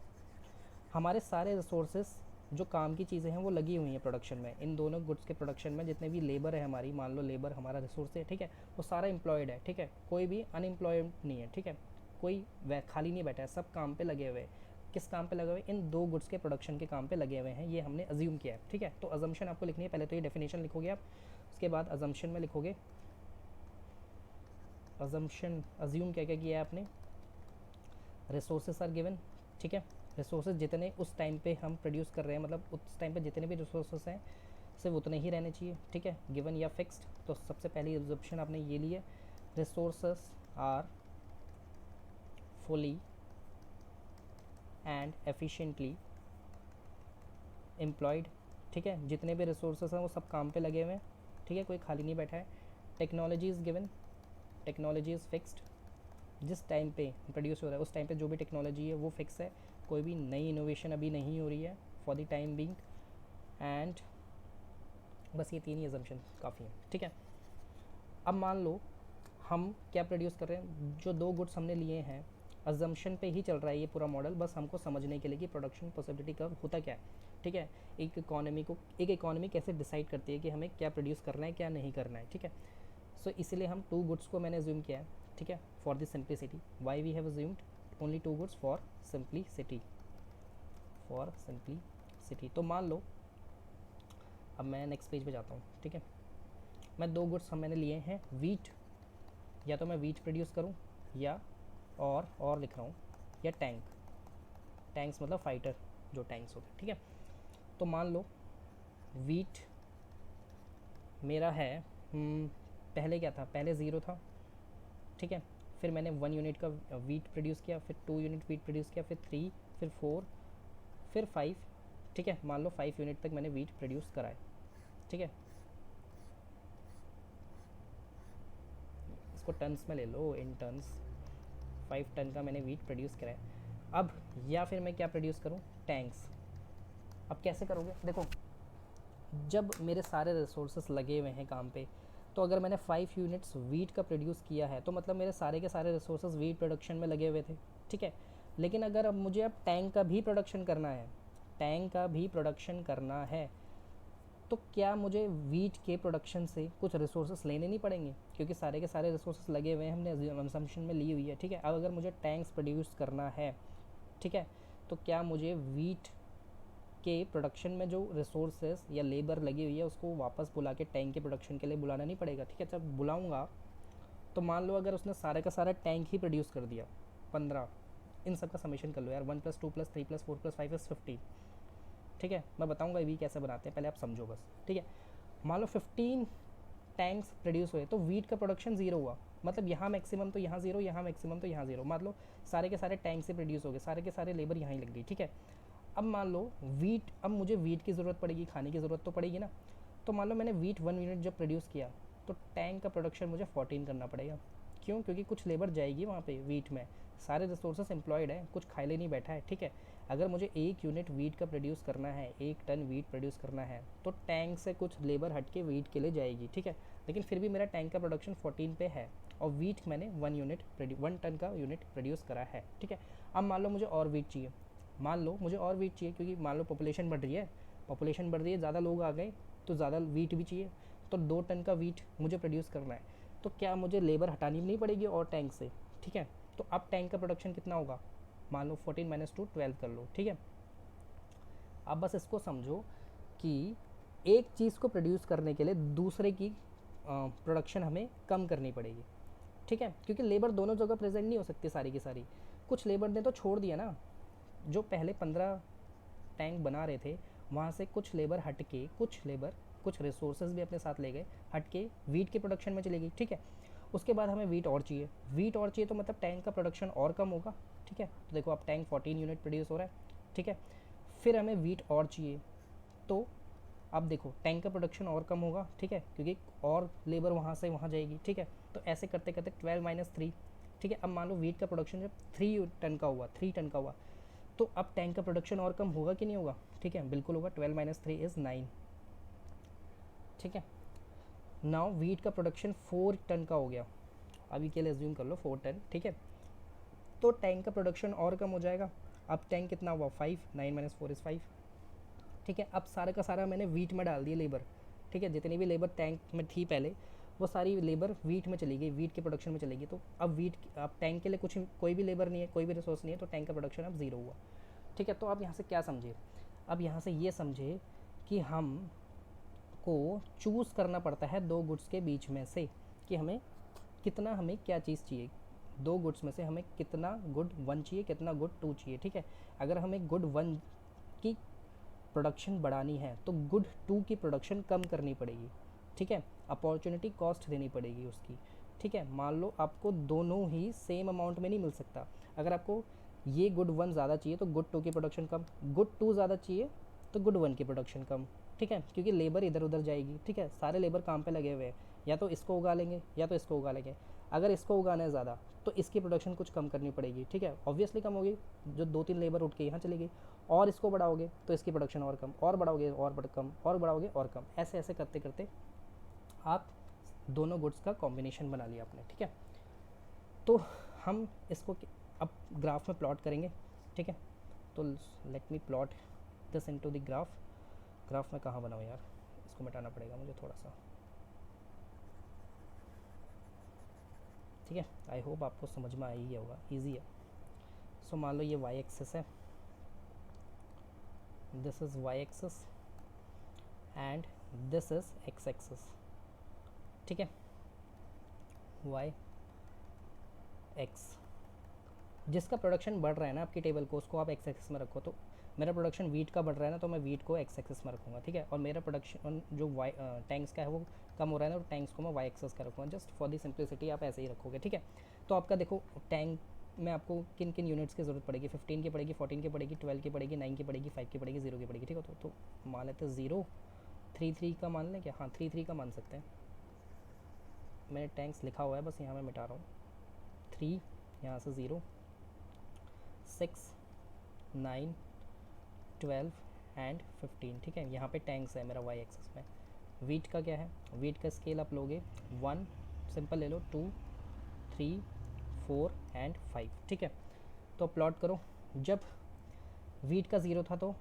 हमारे सारे रिसोर्सेज जो काम की चीज़ें हैं वो लगी हुई हैं प्रोडक्शन में। इन दोनों गुड्स के प्रोडक्शन में जितने भी लेबर है हमारी, मान लो लेबर हमारा रिसोर्स है, ठीक है, वो सारा एम्प्लॉयड है। ठीक है, कोई भी अनएम्प्लॉयड नहीं है। ठीक है, कोई खाली नहीं बैठा है, सब काम पे लगे हुए हैं। किस काम पे लगे हुए? इन दो गुड्स के प्रोडक्शन के काम पे लगे हुए हैं, ये हमने अज्यूम किया है। ठीक है, तो अजम्पशन आपको लिखनी है। पहले तो ये डेफिनेशन लिखोगे आप, उसके बाद अजम्पशन में लिखोगे अजम्पशन, अज्यूम क्या क्या किया है आपने। रिसोर्सेस आर गिवन, ठीक है, रिसोर्सेज जितने उस टाइम पे हम प्रोड्यूस कर रहे हैं, मतलब उस टाइम पे जितने भी रिसोर्सेज हैं सिर्फ उतने ही रहने चाहिए। ठीक है, गिवन या फिक्स्ड। तो सबसे पहली ऑप्शन आपने ये ली है, resources are fully and efficiently employed. ठीक है, जितने भी रिसोर्सेज हैं वो सब काम पे लगे हुए हैं। ठीक है, कोई खाली नहीं बैठा है। Technology is given, technology is fixed, जिस टाइम पे प्रोड्यूस हो रहा है उस टाइम पे जो भी टेक्नोलॉजी है वो फिक्स है, कोई भी नई इनोवेशन अभी नहीं हो रही है for the time being. And बस ये तीन ही अजम्पशन काफ़ी हैं। ठीक है, अब मान लो हम क्या प्रोड्यूस कर रहे हैं, जो दो गुड्स हमने लिए हैं, अजम्पशन पे ही चल रहा है ये पूरा मॉडल, बस हमको समझने के लिए कि प्रोडक्शन पॉसिबिलिटी कर्व होता क्या है। ठीक है, एक इकोनॉमी कैसे डिसाइड करती है कि हमें क्या प्रोड्यूस करना है क्या नहीं करना है। ठीक है, सो इसीलिए हम टू गुड्स को मैंने अज्यूम किया है। ठीक है, for the simplicity, why we have assumed only two goods for simplicity. तो मान लो, अब मैं नेक्स्ट पेज पे जाता हूँ। ठीक है, मैं दो गुड्स मैंने लिए हैं, वीट, या तो मैं वीट प्रोड्यूस करूँ या और लिख रहा हूँ, या टैंक्स मतलब फाइटर जो टैंक्स होते हैं। ठीक है, तो मान लो वीट मेरा है, पहले क्या था, पहले 0 था। ठीक है, फिर मैंने 1 यूनिट का वीट प्रोड्यूस किया, फिर 2 यूनिट वीट प्रोड्यूस किया, फिर 3, फिर 4, फिर 5। ठीक है, मान लो 5 यूनिट तक मैंने वीट प्रोड्यूस कराए। ठीक है, इसको टन्स में ले लो, इन टन्स, 5 टन का मैंने वीट प्रोड्यूस कराया। अब या फिर मैं क्या प्रोड्यूस करूँ, टैंक्स। अब कैसे करोगे, देखो जब मेरे सारे रिसोर्सेस लगे हुए हैं काम पे, तो अगर मैंने 5 यूनिट्स वीट का प्रोड्यूस किया है तो मतलब मेरे सारे के सारे रिसोर्सेज वीट प्रोडक्शन में लगे हुए थे। ठीक है, लेकिन अगर अब मुझे टैंक का भी प्रोडक्शन करना है, तो क्या मुझे वीट के प्रोडक्शन से कुछ रिसोर्सेज लेने नहीं पड़ेंगे, क्योंकि सारे के सारे रिसोर्सेज लगे हुए हैं, हमने असम्पशन में ली हुई है। ठीक है, अब अगर मुझे टैंक्स प्रोड्यूस करना है, ठीक है, तो क्या मुझे वीट के प्रोडक्शन में जो रिसोर्सेज या लेबर लगी हुई है उसको वापस बुला के टैंक के प्रोडक्शन के लिए बुलाना नहीं पड़ेगा, ठीक है। जब बुलाऊंगा तो मान लो अगर उसने सारे का सारा टैंक ही प्रोड्यूस कर दिया 15, इन सब का समेशन कर लो यार, 1+2+3+4+5=15, ठीक है। मैं बताऊंगा ये कैसे बनाते हैं, पहले आप समझो बस, ठीक है। मान लो 15 टैंक्स प्रोड्यूस हुए तो वीट का प्रोडक्शन ज़ीरो हुआ, मतलब यहाँ मैक्सिमम तो यहाँ ज़ीरो, यहाँ मैक्सिमम तो यहाँ ज़ीरो, मान लो सारे के सारे टैंक से प्रोड्यूस हो गए, सारे के सारे लेबर यहाँ ही लग गई, ठीक है। अब मान लो वीट, अब मुझे वीट की ज़रूरत पड़ेगी, खाने की ज़रूरत तो पड़ेगी ना, तो मान लो मैंने वीट 1 यूनिट जब प्रोड्यूस किया तो टैंक का प्रोडक्शन मुझे 14 करना पड़ेगा। क्यों? क्योंकि कुछ लेबर जाएगी वहाँ पे वीट में, सारे रिसोर्सेस एम्प्लॉयड है, कुछ खाई ले नहीं बैठा है, ठीक है। अगर मुझे 1 यूनिट वीट का प्रोड्यूस करना है, 1 टन वीट प्रोड्यूस करना है, तो टैंक से कुछ लेबर हट के वीट के लिए जाएगी, ठीक है। लेकिन फिर भी मेरा टैंक का प्रोडक्शन 14 पे है और वीट मैंने 1 टन का यूनिट प्रोड्यूस करा है, ठीक है। अब मान लो मुझे और वीट चाहिए, मान लो मुझे और वीट चाहिए, क्योंकि मान लो पॉपुलेशन बढ़ रही है, पॉपुलेशन बढ़ रही है, ज़्यादा लोग आ गए तो ज़्यादा वीट भी चाहिए, तो 2 टन का वीट मुझे प्रोड्यूस करना है, तो क्या मुझे लेबर हटानी नहीं पड़ेगी और टैंक से, ठीक है। तो अब टैंक का प्रोडक्शन कितना होगा, मान लो 14 - 2 12 कर लो, ठीक है। अब बस इसको समझो कि एक चीज़ को प्रोड्यूस करने के लिए दूसरे की प्रोडक्शन हमें कम करनी पड़ेगी, ठीक है, क्योंकि लेबर दोनों जगह प्रेजेंट नहीं हो सकती सारी की सारी। कुछ लेबर ने तो छोड़ दिया ना, जो पहले 15 टैंक बना रहे थे वहाँ से कुछ लेबर हट के, कुछ लेबर कुछ रिसोर्सेज भी अपने साथ ले गए, हट के वीट के प्रोडक्शन में चली गई, ठीक है। उसके बाद हमें वीट और चाहिए, वीट और चाहिए तो मतलब टैंक का प्रोडक्शन और कम होगा, ठीक है। तो देखो अब टैंक 14 यूनिट प्रोड्यूस हो रहा है, ठीक है। फिर हमें वीट और चाहिए, तो अब देखो टैंक का प्रोडक्शन और कम होगा, ठीक है, क्योंकि और लेबर वहाँ से वहाँ जाएगी, ठीक है। तो ऐसे करते करते 12 - 3, ठीक है। अब मान लो वीट का प्रोडक्शन जब 3 टन का हुआ, 3 टन का हुआ, तो अब टैंक का प्रोडक्शन और कम होगा कि नहीं होगा, ठीक है, बिल्कुल होगा। 12 - 3 = 9, ठीक है। नाउ वीट का प्रोडक्शन 4 टन का हो गया, अभी के लिए एज्यूम कर लो 4 टन, ठीक है। तो टैंक का प्रोडक्शन और कम हो जाएगा। अब टैंक कितना हुआ, 5, 9 - 4 = 5, ठीक है। अब सारा का सारा मैंने वीट में डाल दिया लेबर, ठीक है। जितनी भी लेबर टैंक में थी पहले, वो सारी लेबर वीट में चली गई, वीट के प्रोडक्शन में चली गई। तो अब अब टैंक के लिए कुछ कोई भी लेबर नहीं है, कोई भी रिसोर्स नहीं है, तो टैंक का प्रोडक्शन अब ज़ीरो हुआ, ठीक है। तो अब यहाँ से क्या समझे, अब यहाँ से ये समझे कि हम को चूज़ करना पड़ता है दो गुड्स के बीच में से, कि हमें क्या चीज़ चाहिए, दो गुड्स में से हमें कितना गुड 1 चाहिए, कितना गुड 2 चाहिए, ठीक है। अगर हमें गुड 1 की प्रोडक्शन बढ़ानी है तो गुड 2 की प्रोडक्शन कम करनी पड़ेगी, ठीक है। अपॉर्चुनिटी कॉस्ट देनी पड़ेगी उसकी, ठीक है। मान लो आपको दोनों ही सेम अमाउंट में नहीं मिल सकता, अगर आपको ये गुड 1 ज़्यादा चाहिए तो गुड 2 की प्रोडक्शन कम, गुड 2 ज़्यादा चाहिए तो गुड 1 की प्रोडक्शन कम, ठीक है, क्योंकि लेबर इधर उधर जाएगी, ठीक है। सारे लेबर काम पे लगे हुए हैं, या तो इसको उगा लेंगे या तो इसको उगा लेंगे। अगर इसको उगाना है ज़्यादा तो इसकी प्रोडक्शन कुछ कम करनी पड़ेगी, ठीक है, ऑब्वियसली कम होगी, जो 2-3 लेबर उठ के यहाँ चली गई। और इसको बढ़ाओगे तो इसकी प्रोडक्शन और कम, और बढ़ाओगे और कम, और बढ़ाओगे और कम, ऐसे ऐसे करते करते आप दोनों गुड्स का कॉम्बिनेशन बना लिया आपने, ठीक है। तो हम इसको अब ग्राफ में प्लॉट करेंगे, ठीक है। तो let me plot this into the graph. Graph में कहाँ बनाऊँ यार, इसको मिटाना पड़ेगा मुझे थोड़ा सा, ठीक है। आई होप आपको समझ में आ ही गया होगा, ईजी है। सो मान लो ये वाई एक्सिस है, this is why axis and this is x axis, ठीक है। वाई एक्स, जिसका प्रोडक्शन बढ़ रहा है ना आपकी टेबल को, उसको आप एक्स एक्सिस में रखो। तो मेरा प्रोडक्शन वीट का बढ़ रहा है ना, तो मैं वीट को एक्स एक्सिस में रखूँगा, ठीक है। और मेरा प्रोडक्शन जो वाई टैंक्स का है वो कम हो रहा है ना, तो टैंक्स को मैं वाई एक्सिस का रखूँगा, जस्ट फॉर दी सिंप्लिसिटी आप ऐसे ही रखोगे, ठीक है। तो आपका देखो टैंक में आपको किन किन यूनिट्स की ज़रूरत पड़ेगी, 15 की पड़ेगी, 14 की पड़ेगी, 12 की पड़ेगी, 9 की पड़ेगी, 5 की पड़ेगी, 0 की पड़ेगी, ठीक है। तो मान लेते हैं 0, 3 का मान लें क्या, हाँ 3 का मान सकते हैं। मैंने टैंक्स लिखा हुआ है, बस यहाँ मैं मिटा रहा हूँ, 3 यहाँ से 0, 6, 9, 12 एंड 15, ठीक है। यहाँ पे टैंक्स है मेरा वाई एक्सिस में। वीट का क्या है, वीट का स्केल आप लोगे 1 सिंपल ले लो, 2, 3, 4 एंड 5, ठीक है। तो प्लॉट करो, जब वीट का ज़ीरो था तो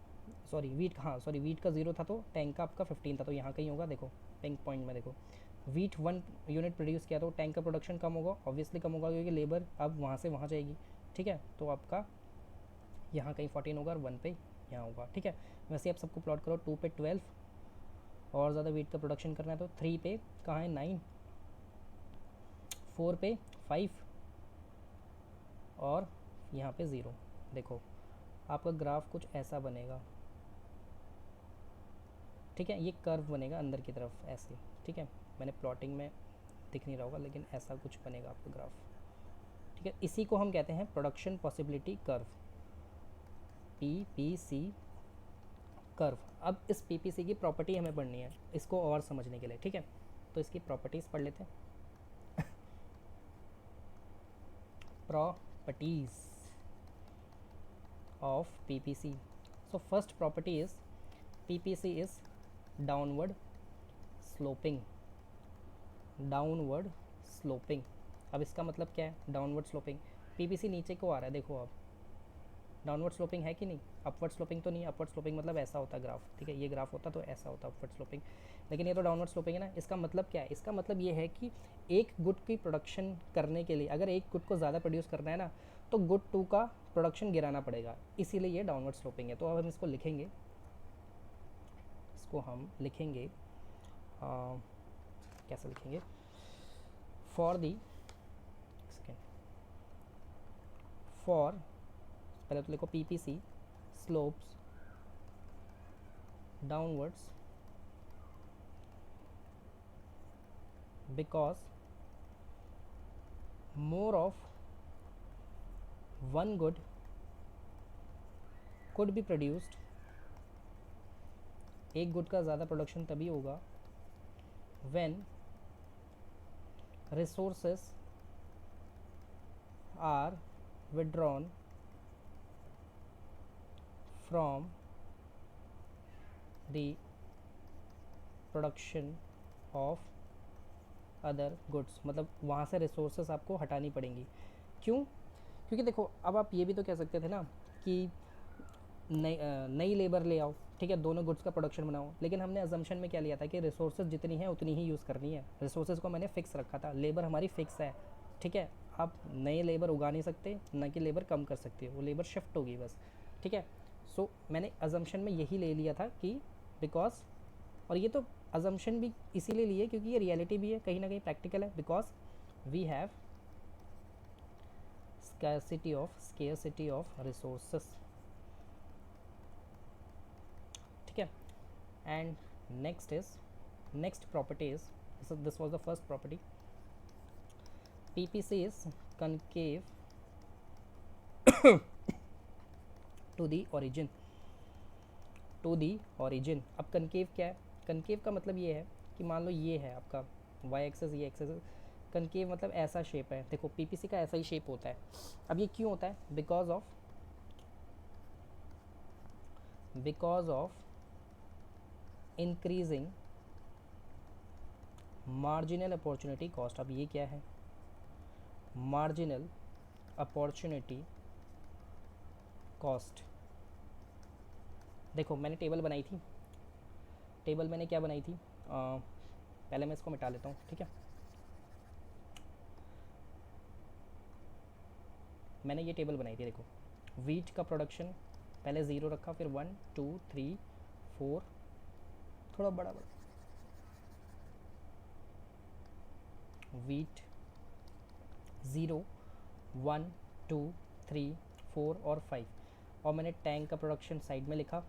वीट का ज़ीरो था तो टैंक का आपका 15 था, तो यहाँ कहीं होगा, देखो पिंक पॉइंट में देखो, वीट 1 यूनिट प्रोड्यूस किया तो टैंक का प्रोडक्शन कम होगा, ऑब्वियसली कम होगा क्योंकि लेबर अब वहाँ से वहाँ जाएगी, ठीक है। तो आपका यहाँ कहीं 14 होगा और 1 पे यहाँ होगा, ठीक है। वैसे आप सबको प्लॉट करो, 2 पे 12 और ज़्यादा वीट का प्रोडक्शन करना है तो 3 पे कहाँ है 9, 4 पे 5 और यहाँ पे 0। देखो आपका ग्राफ कुछ ऐसा बनेगा, ठीक है, ये कर्व बनेगा अंदर की तरफ ऐसे, ठीक है, मैंने प्लॉटिंग में दिख नहीं रहा होगा लेकिन ऐसा कुछ बनेगा आपका ग्राफ, ठीक है। इसी को हम कहते हैं production possibility curve, PPC curve. अब इस PPC की प्रॉपर्टी हमें पढ़नी है इसको और समझने के लिए, ठीक है, तो इसकी प्रॉपर्टीज़ पढ़ लेते हैं। Properties of PPC. So first property is PPC is downward sloping, downward sloping। अब इसका मतलब क्या है डाउनवर्ड स्लोपिंग, PPC नीचे को आ रहा है, देखो आप डाउनवर्ड स्लोपिंग है कि नहीं, अपवर्ड स्लोपिंग तो नहीं, अपवर्ड स्लोपिंग मतलब ऐसा होता है ग्राफ, ठीक है, ये ग्राफ होता तो ऐसा होता अपवर्ड स्लोपिंग, लेकिन ये तो डाउनवर्ड स्लोपिंग है ना। इसका मतलब क्या है, इसका मतलब ये है कि एक गुड की प्रोडक्शन करने के लिए अगर एक गुड को ज़्यादा प्रोड्यूस करना है ना तो गुड 2 का प्रोडक्शन गिराना पड़ेगा, इसीलिए ये डाउनवर्ड स्लोपिंग है। तो अब हम इसको लिखेंगे, कैसे लिखेंगे, फॉर दी फॉर, पहले तो लिखो PPC slopes downwards because more of one good could be produced, एक गुड का ज़्यादा प्रोडक्शन तभी होगा when resources are withdrawn from the production of other goods। मतलब वहाँ से रिसोर्सेस आपको हटानी पड़ेंगी, क्यों, क्योंकि देखो अब आप ये भी तो कह सकते थे ना कि नई लेबर ले आओ, ठीक है, दोनों गुड्स का प्रोडक्शन बनाओ, लेकिन हमने अजम्पशन में क्या लिया था कि रिसोर्सेज जितनी है उतनी ही यूज़ करनी है, रिसोर्सेज को मैंने फिक्स रखा था, लेबर हमारी फिक्स है, ठीक है, आप नए लेबर उगा नहीं सकते, न कि लेबर कम कर सकते हो, वो लेबर शिफ्ट होगी बस, ठीक है। सो मैंने अजम्पशन में यही ले लिया था कि बिकॉज, और ये तो अजम्पशन भी इसीलिए लिए क्योंकि ये रियलिटी भी है, कहीं ना कहीं प्रैक्टिकल है, because we have scarcity of resources, ठीक है। And next property is, so this was the first property, PPC is concave to the origin, अब concave क्या है, concave का मतलब ये है कि मान लो ये है आपका y एक्सेस, ये एक्सेस, कनकेव मतलब ऐसा शेप है, देखो PPC का ऐसा ही शेप होता है। अब ये क्यों होता है, because of increasing marginal opportunity cost. अब ये क्या है, मार्जिनल अपॉर्चुनिटी कॉस्ट। देखो मैंने टेबल बनाई थी, टेबल मैंने क्या बनाई थी, पहले मैं इसको मिटा लेता हूँ, ठीक है, मैंने ये टेबल बनाई थी, देखो वीट का प्रोडक्शन पहले 0 रखा, फिर 1 2 3 4, थोड़ा बड़ा वीट 0 1 2 3 4 और 5, और मैंने टैंक का प्रोडक्शन साइड में लिखा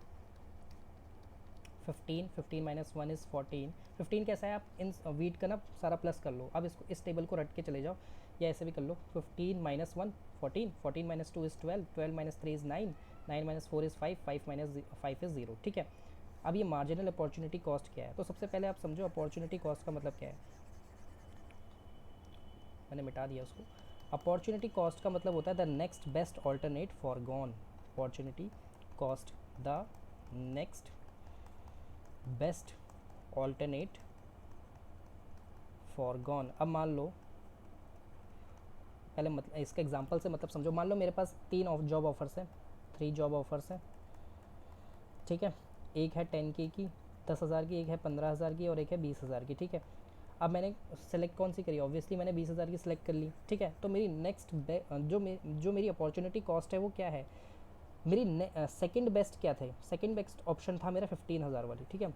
15 15 माइनस 1 इज़ 14। 15 कैसा है, आप इन वीट का ना सारा प्लस कर लो, अब इसको इस टेबल को रट के चले जाओ या ऐसे भी कर लो, 15 minus 1 14, 14 minus 2 is 12, 12 minus 3 is 9, 9 minus 4 is 5, 5 minus 5 is 0, ठीक है। अब ये मार्जिनल अपॉर्चुनिटी कॉस्ट क्या है, तो सबसे पहले आप समझो अपॉर्चुनिटी कॉस्ट का मतलब क्या है, मैंने मिटा दिया उसको। अपॉर्चुनिटी कॉस्ट का मतलब होता है the next best alternate for gone, opportunity cost the next best alternate for gone. अब मान लो पहले मतलब इसका एग्जांपल से मतलब समझो, मान लो मेरे पास 3 जॉब ऑफर्स हैं, 3 जॉब ऑफर्स हैं, ठीक है, एक है 10K की 10,000 की, एक है 15,000 की और एक है 20,000 की, ठीक है। अब मैंने सेलेक्ट कौन सी करी, ऑब्वियसली मैंने 20,000 की सिलेक्ट कर ली, ठीक है। तो मेरी नेक्स्ट जो मेरी अपॉर्चुनिटी कॉस्ट है वो क्या है, मेरी सेकंड बेस्ट क्या थे, सेकंड बेस्ट ऑप्शन था मेरा 15,000 वाली, ठीक है,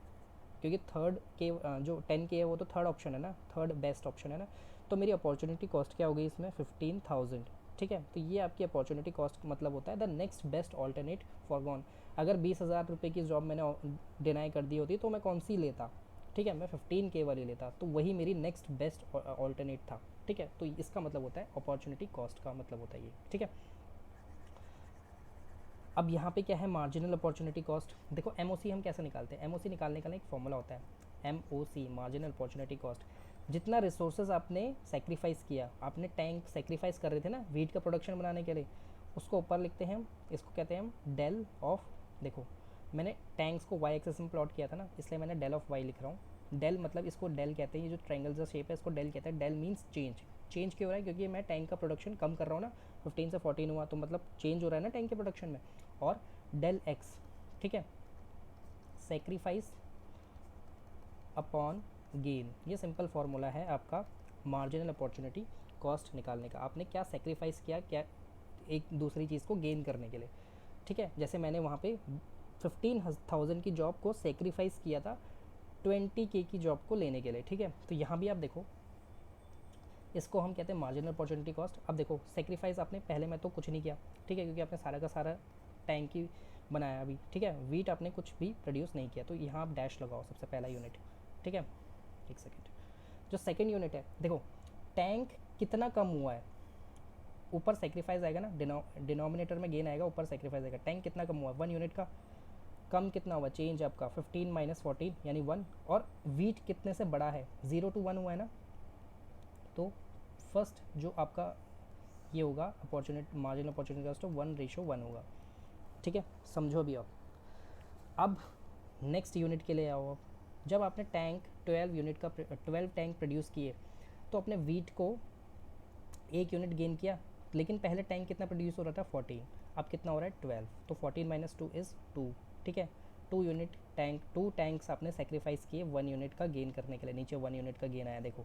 क्योंकि थर्ड के जो 10K है वो तो थर्ड ऑप्शन है ना, थर्ड बेस्ट ऑप्शन है ना, तो मेरी अपॉर्चुनिटी कॉस्ट क्या हो गई इसमें 15,000, ठीक है। तो ये आपकी अपॉर्चुनिटी कॉस्ट मतलब होता है the next best alternate for gone. अगर 20,000 रुपये की जॉब मैंने डिनाई कर दी होती तो मैं कौन सी लेता, ठीक है, मैं 15K वाली लेता, तो वही मेरी नेक्स्ट बेस्ट ऑल्टरनेट था, ठीक है। तो इसका मतलब होता है अपॉर्चुनिटी कॉस्ट का मतलब होता है ये, ठीक है। अब यहाँ पे क्या है, मार्जिनल अपॉर्चुनिटी कॉस्ट। देखो एमओसी हम कैसे निकालते हैं, एमओसी निकालने का ना एक फॉर्मूला होता है, एमओसी मार्जिनल अपॉर्चुनिटी कॉस्ट। जितना रिसोर्सेज आपने सेक्रीफाइस किया, आपने टैंक सेक्रीफाइस कर रहे थे ना वीट का प्रोडक्शन बनाने के लिए, उसको ऊपर लिखते हैं हम, इसको कहते हैं हम डेल ऑफ, देखो मैंने टैंक्स को वाई एक्सेस में प्लॉट किया था ना, इसलिए मैंने डेल ऑफ वाई लिख रहा हूँ। डेल मतलब इसको डेल कहते हैं, ये जो ट्रायंगल का शेप है इसको डेल कहते हैं। डेल मीन्स चेंज, चेंज क्यों हो रहा है, क्योंकि मैं टैंक का प्रोडक्शन कम कर रहा हूँ ना, 15 से 14 हुआ तो मतलब चेंज हो रहा है ना टैंक के प्रोडक्शन में। और डेल एक्स, ठीक है, सेक्रीफाइस अपॉन गेन, ये सिंपल फार्मूला है आपका मार्जिनल अपॉर्चुनिटी कॉस्ट निकालने का। आपने क्या सेक्रीफाइस किया, क्या एक दूसरी चीज़ को गेन करने के लिए, ठीक है। जैसे मैंने वहाँ पे 15,000 की जॉब को सेक्रीफाइस किया था 20K की जॉब को लेने के लिए, ठीक है। तो यहाँ भी आप देखो, इसको हम कहते हैं मार्जिनल अपॉर्चुनिटी कॉस्ट। अब देखो सेक्रीफाइस आपने पहले में तो कुछ नहीं किया, ठीक है, क्योंकि आपने सारा का सारा टैंक ही बनाया अभी, ठीक है, वीट आपने कुछ भी प्रोड्यूस नहीं किया, तो यहाँ आप डैश लगाओ सबसे पहला यूनिट, ठीक है। एक सेकेंड, जो सेकेंड यूनिट है देखो, टैंक कितना कम हुआ है, ऊपर सेक्रीफाइस आएगा ना, डिनोमिनेटर में गेन आएगा, ऊपर सेक्रीफाइस आएगा। टैंक कितना कम हुआ, 1 यूनिट का, कम कितना हुआ, चेंज आपका 15 माइनस 14 यानी 1। और वीट कितने से बड़ा है, 0 to 1 हुआ है ना, तो फर्स्ट जो आपका ये होगा अपॉर्चुनिटी मार्जिनल अपॉर्चुनिटी कॉस्ट 1:1 होगा, ठीक है। समझो अभी आप, अब नेक्स्ट यूनिट के लिए आओ। अब जब आपने टैंक 12 यूनिट का 12 टैंक प्रोड्यूस किए, तो अपने वीट को एक यूनिट गेन किया, लेकिन पहले टैंक कितना प्रोड्यूस हो रहा था 14, अब कितना हो रहा है 12, तो 14 माइनस 2 इज़ 2, ठीक है। 2 यूनिट टैंक, 2 टैंक्स आपने सेक्रीफाइस किए 1 यूनिट का गेन करने के लिए, नीचे 1 यूनिट का गेन आया देखो,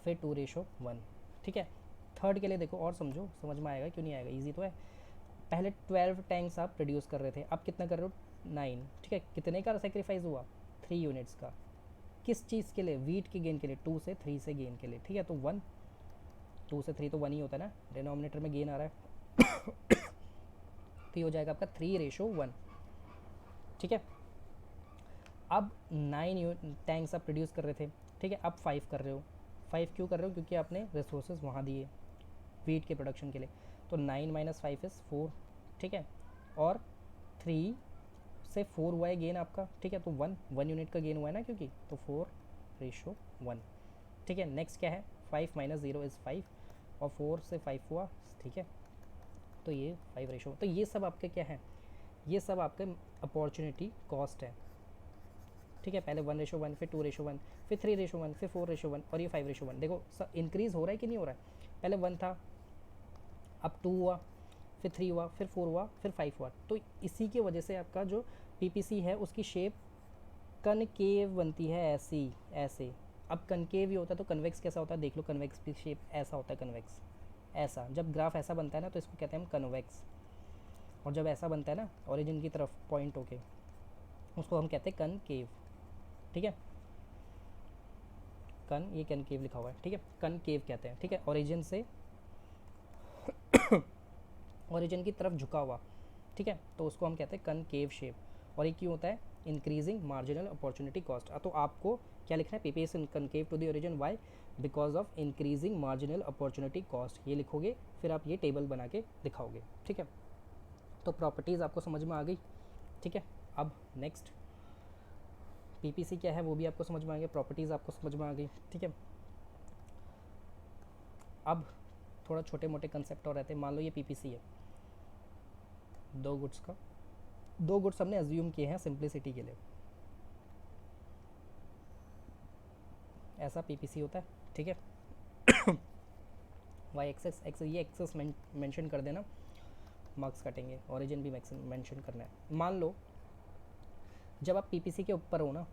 फिर 2:1, ठीक है। थर्ड के लिए देखो और समझो, समझ में आएगा क्यों नहीं आएगा, ईजी तो है। पहले 12 टैंक्स आप प्रोड्यूस कर रहे थे, अब कितना कर रहे हो 9, ठीक है। कितने का सेक्रीफाइस हुआ 3 यूनिट्स का, किस चीज़ के लिए, वीट के गेन के लिए, 2 से 3 से गेन के लिए, ठीक है। तो 1, 2 से 3 तो 1 ही होता है ना, डिनोमिनेटर में गेन आ रहा है तो ये हो जाएगा आपका 3:1, ठीक है। अब 9 टैंक्स आप प्रोड्यूस कर रहे थे, ठीक है, अब 5 कर रहे हो। 5 क्यों कर रहे हो, क्योंकि आपने रिसोर्सेज वहाँ दिए वीट के प्रोडक्शन के लिए, तो 9 माइनस 5 इज़ 4, ठीक है। और 3 से 4 हुआ है गेन आपका, ठीक है, तो 1 यूनिट का गेन हुआ है ना, क्योंकि तो 4:1, ठीक है। नेक्स्ट क्या है, 5 माइनस 0 इज़ 5, और 4 से 5 हुआ, ठीक है, तो ये 5:, तो ये सब आपके क्या है, ये सब आपके अपॉर्चुनिटी कॉस्ट है, ठीक है। पहले 1:1, फिर 2:1, फिर 3:1, फिर 4:1, और ये 5:1। देखो सब इंक्रीज हो रहा है कि नहीं हो रहा है, पहले 1 था, अब 2 हुआ, फिर 3 हुआ, फिर 4 हुआ, फिर 5 हुआ। तो इसी की वजह से आपका जो पीपीसी है उसकी शेप कनकेव बनती है, ऐसी ऐसे। अब कनकेव ही होता है तो कन्वेक्स कैसा होता है, देख लो, कन्वेक्स की शेप ऐसा होता है, कन्वेक्स ऐसा। जब ग्राफ ऐसा बनता है ना तो इसको कहते हैं हम कन्वेक्स, और जब ऐसा बनता है ना ओरिजिन की तरफ पॉइंट होके, उसको हम कहते हैं कनकेव, ठीक है। ये कनकेव लिखा हुआ है, ठीक है, कनकेव कहते हैं, ठीक है। ओरिजिन से ओरिजिन की तरफ झुका हुआ, ठीक है, तो उसको हम कहते हैं कनकेव शेप। और ये क्यों होता है, इंक्रीजिंग मार्जिनल अपॉर्चुनिटी कॉस्ट। तो आपको क्या लिखना है, PPS concave to the origin, why, because of increasing marginal opportunity cost, ये लिखोगे, फिर आप ये टेबल बना के दिखाओगे, ठीक है। तो प्रॉपर्टीज़ आपको समझ में आ गई, ठीक है। अब नेक्स्ट पीपीसी क्या है वो भी आपको समझ में आ गया, प्रॉपर्टीज़ आपको समझ में आ गई, ठीक है। अब थोड़ा छोटे मोटे कंसेप्ट और रहते हैं। मान लो ये पीपीसी है, 2 गुड्स का, 2 गुड्स हमने अज्यूम किए हैं सिंप्लिसिटी के लिए, ऐसा पीपीसी होता है, ठीक है। वाई एक्सेस, ये एक्सेस मेंशन कर देना, मार्क्स कटेंगे। ओरिजिन भी मेंशन करना है। मान लो जब आप पीपीसी के ऊपर हो ना,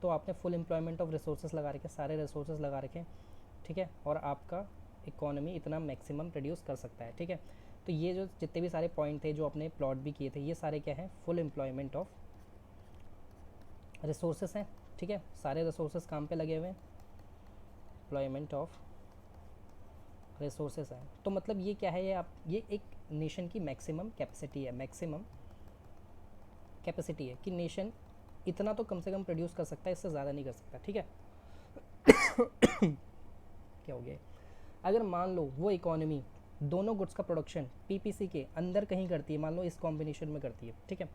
तो आपने फुल एम्प्लॉयमेंट ऑफ रिसोर्सेज लगा रखे, सारे रिसोर्सेज लगा रखे, ठीक है, और आपका इकोनॉमी इतना मैक्सिमम प्रोड्यूस कर सकता है, ठीक है। तो ये जो जितने भी सारे पॉइंट थे जो अपने प्लॉट भी किए थे, ये सारे क्या हैं, फुल एम्प्लॉयमेंट ऑफ रिसोर्सेस हैं, ठीक है। सारे रिसोर्सेस काम पे लगे हुए हैं, एम्प्लॉयमेंट ऑफ रिसोर्सेस है। तो मतलब ये क्या है, ये एक नेशन की मैक्सिमम कैपेसिटी है, मैक्सिमम कैपेसिटी है कि नेशन इतना तो कम से कम प्रोड्यूस कर सकता है, इससे ज़्यादा नहीं कर सकता, ठीक है। क्या हो गया, अगर मान लो वो इकोनॉमी दोनों गुड्स का प्रोडक्शन पीपीसी के अंदर कहीं करती है, मान लो इस कॉम्बिनेशन में करती है, ठीक है,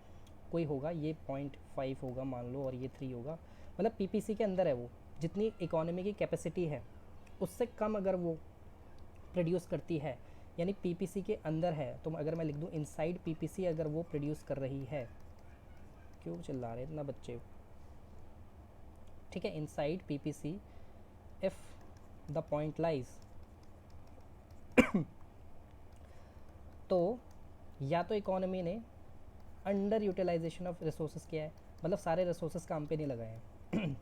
कोई होगा ये 0.5 होगा मान लो और ये 3 होगा, मतलब पीपीसी के अंदर है वो, जितनी इकोनॉमी की कैपेसिटी है उससे कम अगर वो प्रोड्यूस करती है, यानी पीपीसी के अंदर है, तो अगर मैं लिख दूँ इनसाइड पीपीसी अगर वो प्रोड्यूस कर रही है, क्यों चिल्ला रहे इतना बच्चे, ठीक है, inside PPC if the point lies, तो या तो इकोनॉमी ने अंडर यूटिलाइजेशन ऑफ रिसोर्सेज किया है, मतलब सारे रिसोर्सेज काम पे नहीं लगाए हैं,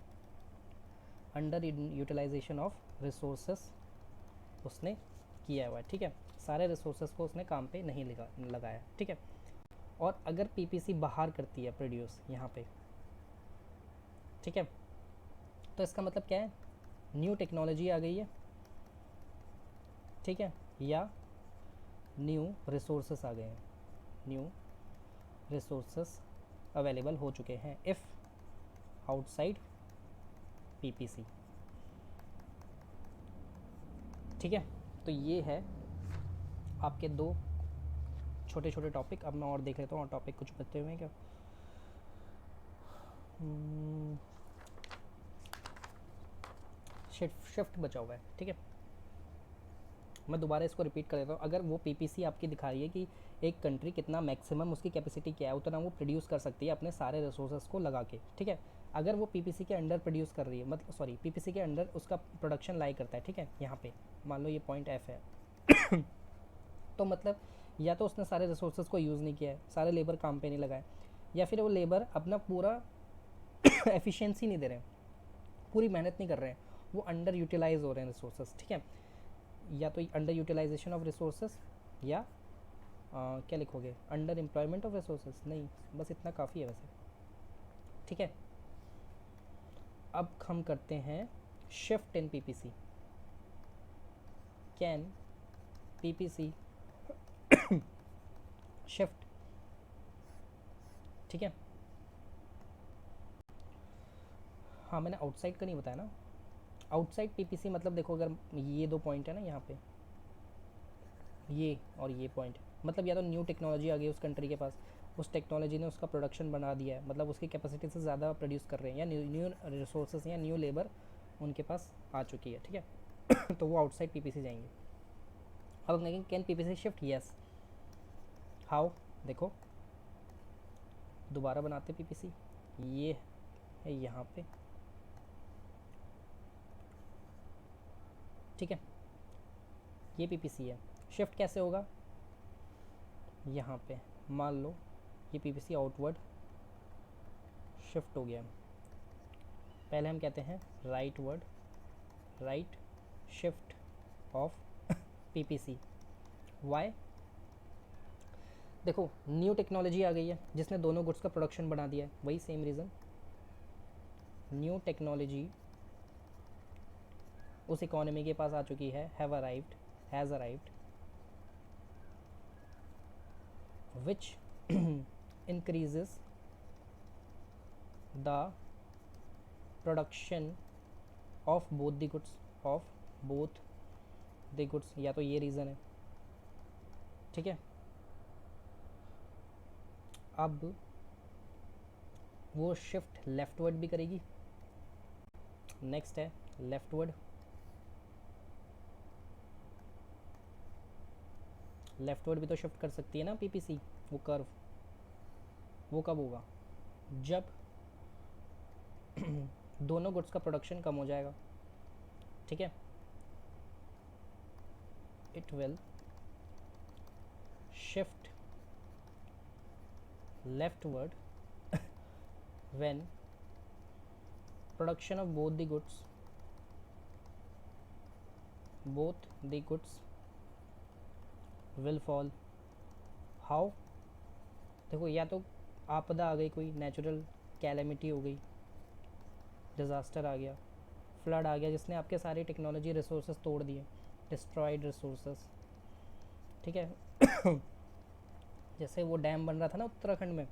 अंडर यूटिलाइजेशन ऑफ रिसोर्सेज उसने किया हुआ है, ठीक है, सारे रिसोर्सेज को उसने काम पे नहीं लगाया, ठीक है। और अगर पीपीसी बाहर करती है प्रोड्यूस यहाँ पे, ठीक है, तो इसका मतलब क्या है, न्यू टेक्नोलॉजी आ गई है, ठीक है, या न्यू रिसोर्सेस आ गए हैं, न्यू रिसोर्सेस अवेलेबल हो चुके हैं इफ़ आउटसाइड पीपीसी, ठीक है। तो ये है आपके दो छोटे छोटे टॉपिक। अब मैं और देख लेता हूँ और टॉपिक कुछ बचे हुए हैं क्या। शिफ्ट बचा हुआ है, ठीक है, मैं दोबारा इसको रिपीट कर देता हूँ। अगर वो पीपीसी आपकी दिखा रही है कि एक कंट्री कितना मैक्सिमम उसकी कैपेसिटी क्या है, उतना वो प्रोड्यूस कर सकती है अपने सारे रिसोर्सेज को लगा के, ठीक है। अगर वो पीपीसी के अंडर प्रोड्यूस कर रही है, मतलब सॉरी पीपीसी के अंडर उसका प्रोडक्शन लाई करता है, ठीक है, यहाँ पे मान लो ये पॉइंट एफ है तो मतलब या तो उसने सारे रिसोर्सेज को यूज़ नहीं किया है, सारे लेबर काम पे नहीं लगाए, या फिर वो लेबर अपना पूरा एफिशिएंसी नहीं दे रहे हैं, पूरी मेहनत नहीं कर रहे हैं, वो अंडर यूटिलाइज हो रहे हैं रिसोर्सेज, ठीक है। या तो अंडर यूटिलाइजेशन ऑफ रिसोर्सेज या क्या लिखोगे, अंडर एम्प्लॉयमेंट ऑफ रिसोर्सेज, नहीं बस इतना काफ़ी है वैसे, ठीक है। अब हम करते हैं shift in PPC, can PPC shift, ठीक है। हाँ मैंने आउटसाइड का नहीं बताया ना, आउटसाइड पीपीसी मतलब देखो अगर ये दो पॉइंट है ना यहाँ पे, ये और ये पॉइंट, मतलब या तो न्यू टेक्नोलॉजी आ गई उस कंट्री के पास, उस टेक्नोलॉजी ने उसका प्रोडक्शन बना दिया है, मतलब उसकी कैपेसिटी से ज़्यादा प्रोड्यूस कर रहे हैं, या न्यू रिसोर्सेज या न्यू लेबर उनके पास आ चुकी है, ठीक है तो वो आउटसाइड पीपीसी जाएंगे। अब हम कहेंगे can PPC shift, yes, how, देखो दोबारा बनाते पीपीसी, ये है यहाँ पे, ठीक है, ये पीपीसी है, शिफ्ट कैसे होगा, यहाँ पे मान लो ये पीपीसी आउटवर्ड शिफ्ट हो गया, पहले हम कहते हैं right word, right shift of PPC, why, देखो न्यू टेक्नोलॉजी आ गई है जिसने दोनों गुड्स का प्रोडक्शन बना दिया है, वही सेम रीज़न, न्यू टेक्नोलॉजी उस इकोनॉमी के पास आ चुकी है, has arrived which increases the production of both the goods, या तो ये रीज़न है, ठीक है। अब वो शिफ्ट लेफ्टवर्ड भी करेगी, नेक्स्ट है लेफ्टवर्ड, लेफ्टवर्ड भी तो शिफ्ट कर सकती है ना पीपीसी, वो कर्व, वो कब होगा, जब दोनों गुड्स का प्रोडक्शन कम हो जाएगा, ठीक है, it will shift leftward when production of both the goods both the goods will fall. How? देखो, या तो आपदा आ गई, कोई नेचुरल कैलेमिटी हो गई, डिज़ास्टर आ गया, फ्लड आ गया जिसने आपके सारे टेक्नोलॉजी रिसोर्सेज तोड़ दिए, डिस्ट्रॉयड रिसोर्सेज, ठीक है। जैसे वो डैम बन रहा था ना उत्तराखंड में,